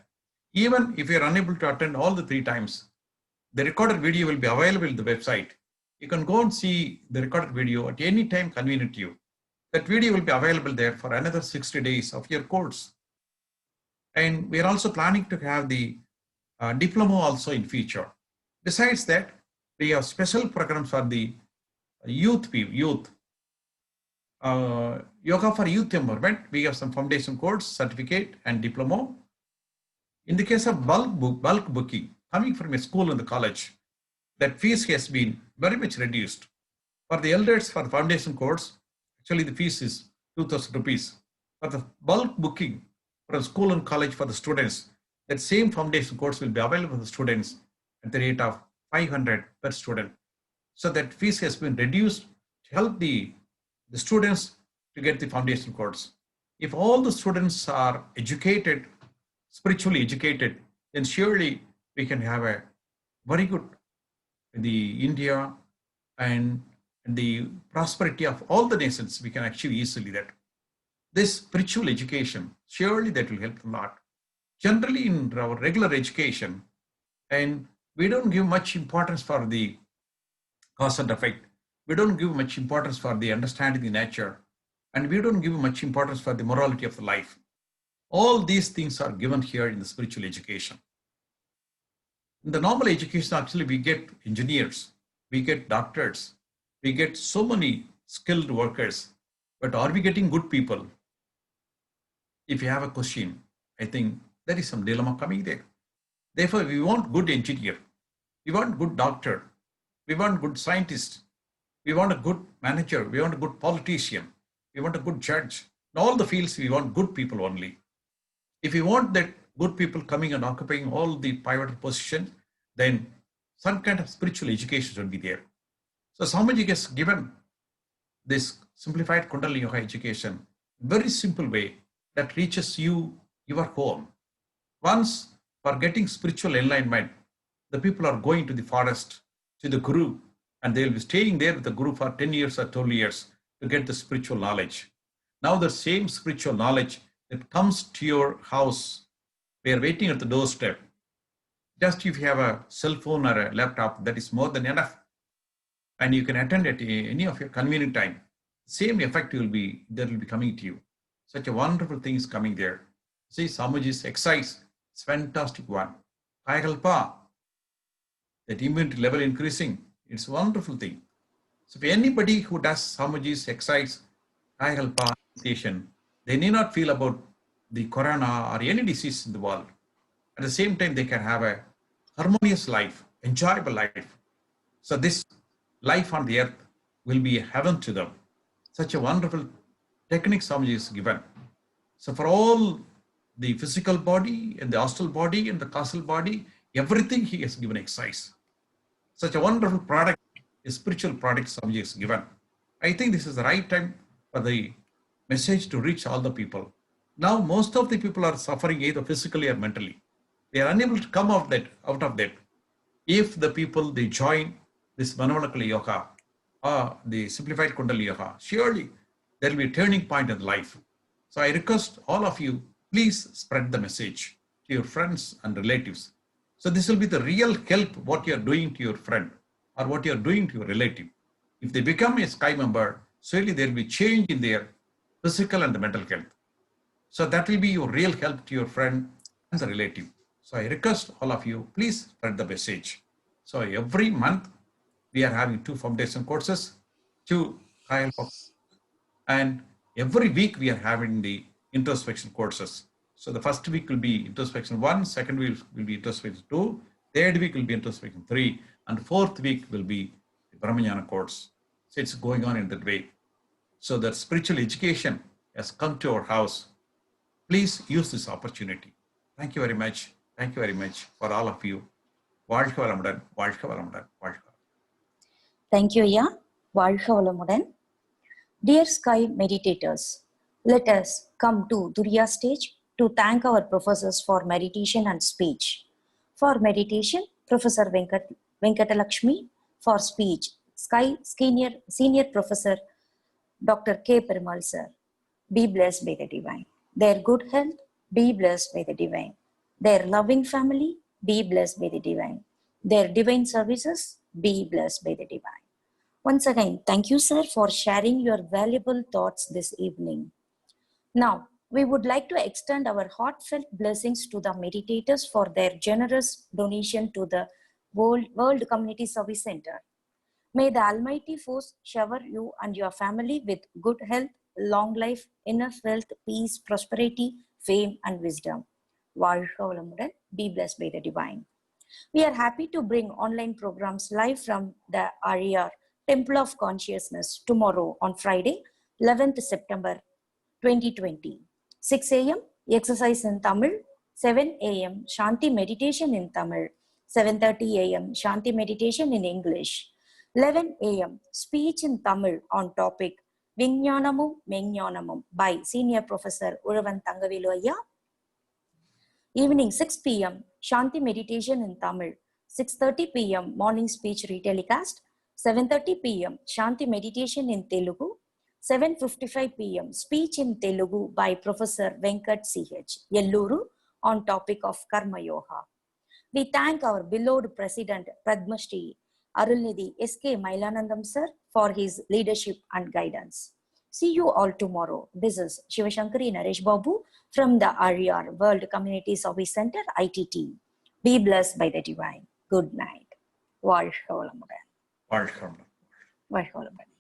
B: Even if you're unable to attend all the 3 times, the recorded video will be available in the website. You can go and see the recorded video at any time convenient to you. That video will be available there for another 60 days of your course. And we are also planning to have the diploma also in future. Besides that, we have special programs for the youth. Yoga for youth empowerment. We have some foundation course, certificate, and diploma. In the case of bulk booking, coming from a school and the college, that fees has been very much reduced. For the elders, for the foundation course, actually the fees is 2,000 rupees. For the bulk booking from school and college for the students, that same foundation course will be available for the students at the rate of 500 per student. So that fees has been reduced to help the students to get the foundation course. If all the students are educated, spiritually educated, then surely we can have a very good the India and the prosperity of all the nations. We can achieve easily that. This spiritual education, surely that will help a lot. Generally in our regular education, and we don't give much importance for the cause and effect. We don't give much importance for the understanding the nature, and we don't give much importance for the morality of the life. All these things are given here in the spiritual education. In the normal education, actually, we get engineers, we get doctors, we get so many skilled workers, but are we getting good people? If you have a question, I think there is some dilemma coming there. Therefore, we want good engineer, we want good doctor, we want good scientist, We want a good manager. We want a good politician. We want a good judge. In all the fields, we want good people only. If we want that good people coming and occupying all the pivotal position, then some kind of spiritual education should be there. So Swamiji has given this simplified Kundalini Yoga education, very simple way that reaches you, your home. Once for getting spiritual enlightenment, the people are going to the forest, to the Guru, and they'll be staying there with the Guru for 10 years or 12 years to get the spiritual knowledge. Now the same spiritual knowledge that comes to your house, we are waiting at the doorstep. Just if you have a cell phone or a laptop, that is more than enough. And you can attend at any of your convenient time. Same effect will be coming to you. Such a wonderful thing is coming there. See, Swamiji's exercise, it's fantastic one. Kayakalpa, that immunity level increasing, it's a wonderful thing. So if anybody who does Swamiji's exercise, Kayakalpa meditation, they need not feel about the corona or any disease in the world. At the same time, they can have a harmonious life, enjoyable life. So this life on the earth will be a heaven to them. Such a wonderful technique Swamiji is given. So for all the physical body and the astral body and the causal body, everything he has given exercise. Such a wonderful product, a spiritual product Swamiji is given. I think this is the right time for the message to reach all the people. Now, most of the people are suffering either physically or mentally. They are unable to come out of that. If the people, they join this Manovalakala Yoga or the simplified Kundalini Yoga, surely there will be a turning point in life. So I request all of you, please spread the message to your friends and relatives. So this will be the real help what you are doing to your friend or what you are doing to your relative. If they become a Sky member, surely there will be change in their physical and the mental health. So that will be your real help to your friend and the relative. So I request all of you, please spread the message. So every month we are having 2 foundation courses, 2 high and every week we are having the introspection courses. So the first week will be introspection 1, second week will be introspection 2, third week will be introspection 3, and fourth week will be the Brahmajnana course. So it's going on in that way. So that spiritual education has come to our house. Please use this opportunity. Thank you very much. Thank you very much for all of you. வாழ்க வளமுடன், வாழ்க வளமுடன், வாழ்க வளமுடன்.
A: Thank you, Ayya. வாழ்க வளமுடன். Dear Sky meditators, let us come to Duriya stage to thank our professors for meditation and speech. For meditation, Professor Venkatalakshmi. For speech, Sky Senior Professor Dr. K.Perumal sir. Be blessed by the divine. Their good health, be blessed by the divine. Their loving family, be blessed by the divine. Their divine services, be blessed by the divine. Once again, thank you, sir, for sharing your valuable thoughts this evening. Now, we would like to extend our heartfelt blessings to the meditators for their generous donation to the World Community Service Center. May the Almighty Force shower you and your family with good health, long life, inner wealth, peace, prosperity, fame, and wisdom. வாழ்க வளமுடன். Be blessed by the divine. We are happy to bring online programs live from the Aliyar Temple of Consciousness tomorrow on Friday, 11th September 2020. 6 a.m. exercise in Tamil, 7 a.m. Shanti meditation in Tamil, 7:30 a.m. Shanti meditation in English, 11 a.m. speech in Tamil on topic Vignyanamum Mengyanamum by Senior Professor Ulavan Thangavilu Ayya. Evening 6 p.m. Shanti meditation in Tamil, 6:30 p.m. morning speech retelecast, 7:30 p.m. Shanti meditation in Telugu, 7:55 p.m. speech in Telugu by Professor Venkat C.H. Yelluru on topic of Karma Yoga. We thank our beloved President Padma Shri Arulnidhi S.K. Mailanandam sir for his leadership and guidance. See you all tomorrow. This is Shivashankari Naresh Babu from the Aliyar World Community Service Center, ITT. Be blessed by the divine. Good night. வாழ்க வளமுடன்.
B: வாழ்க வளமுடன்.
A: வாழ்க வளமுடன்.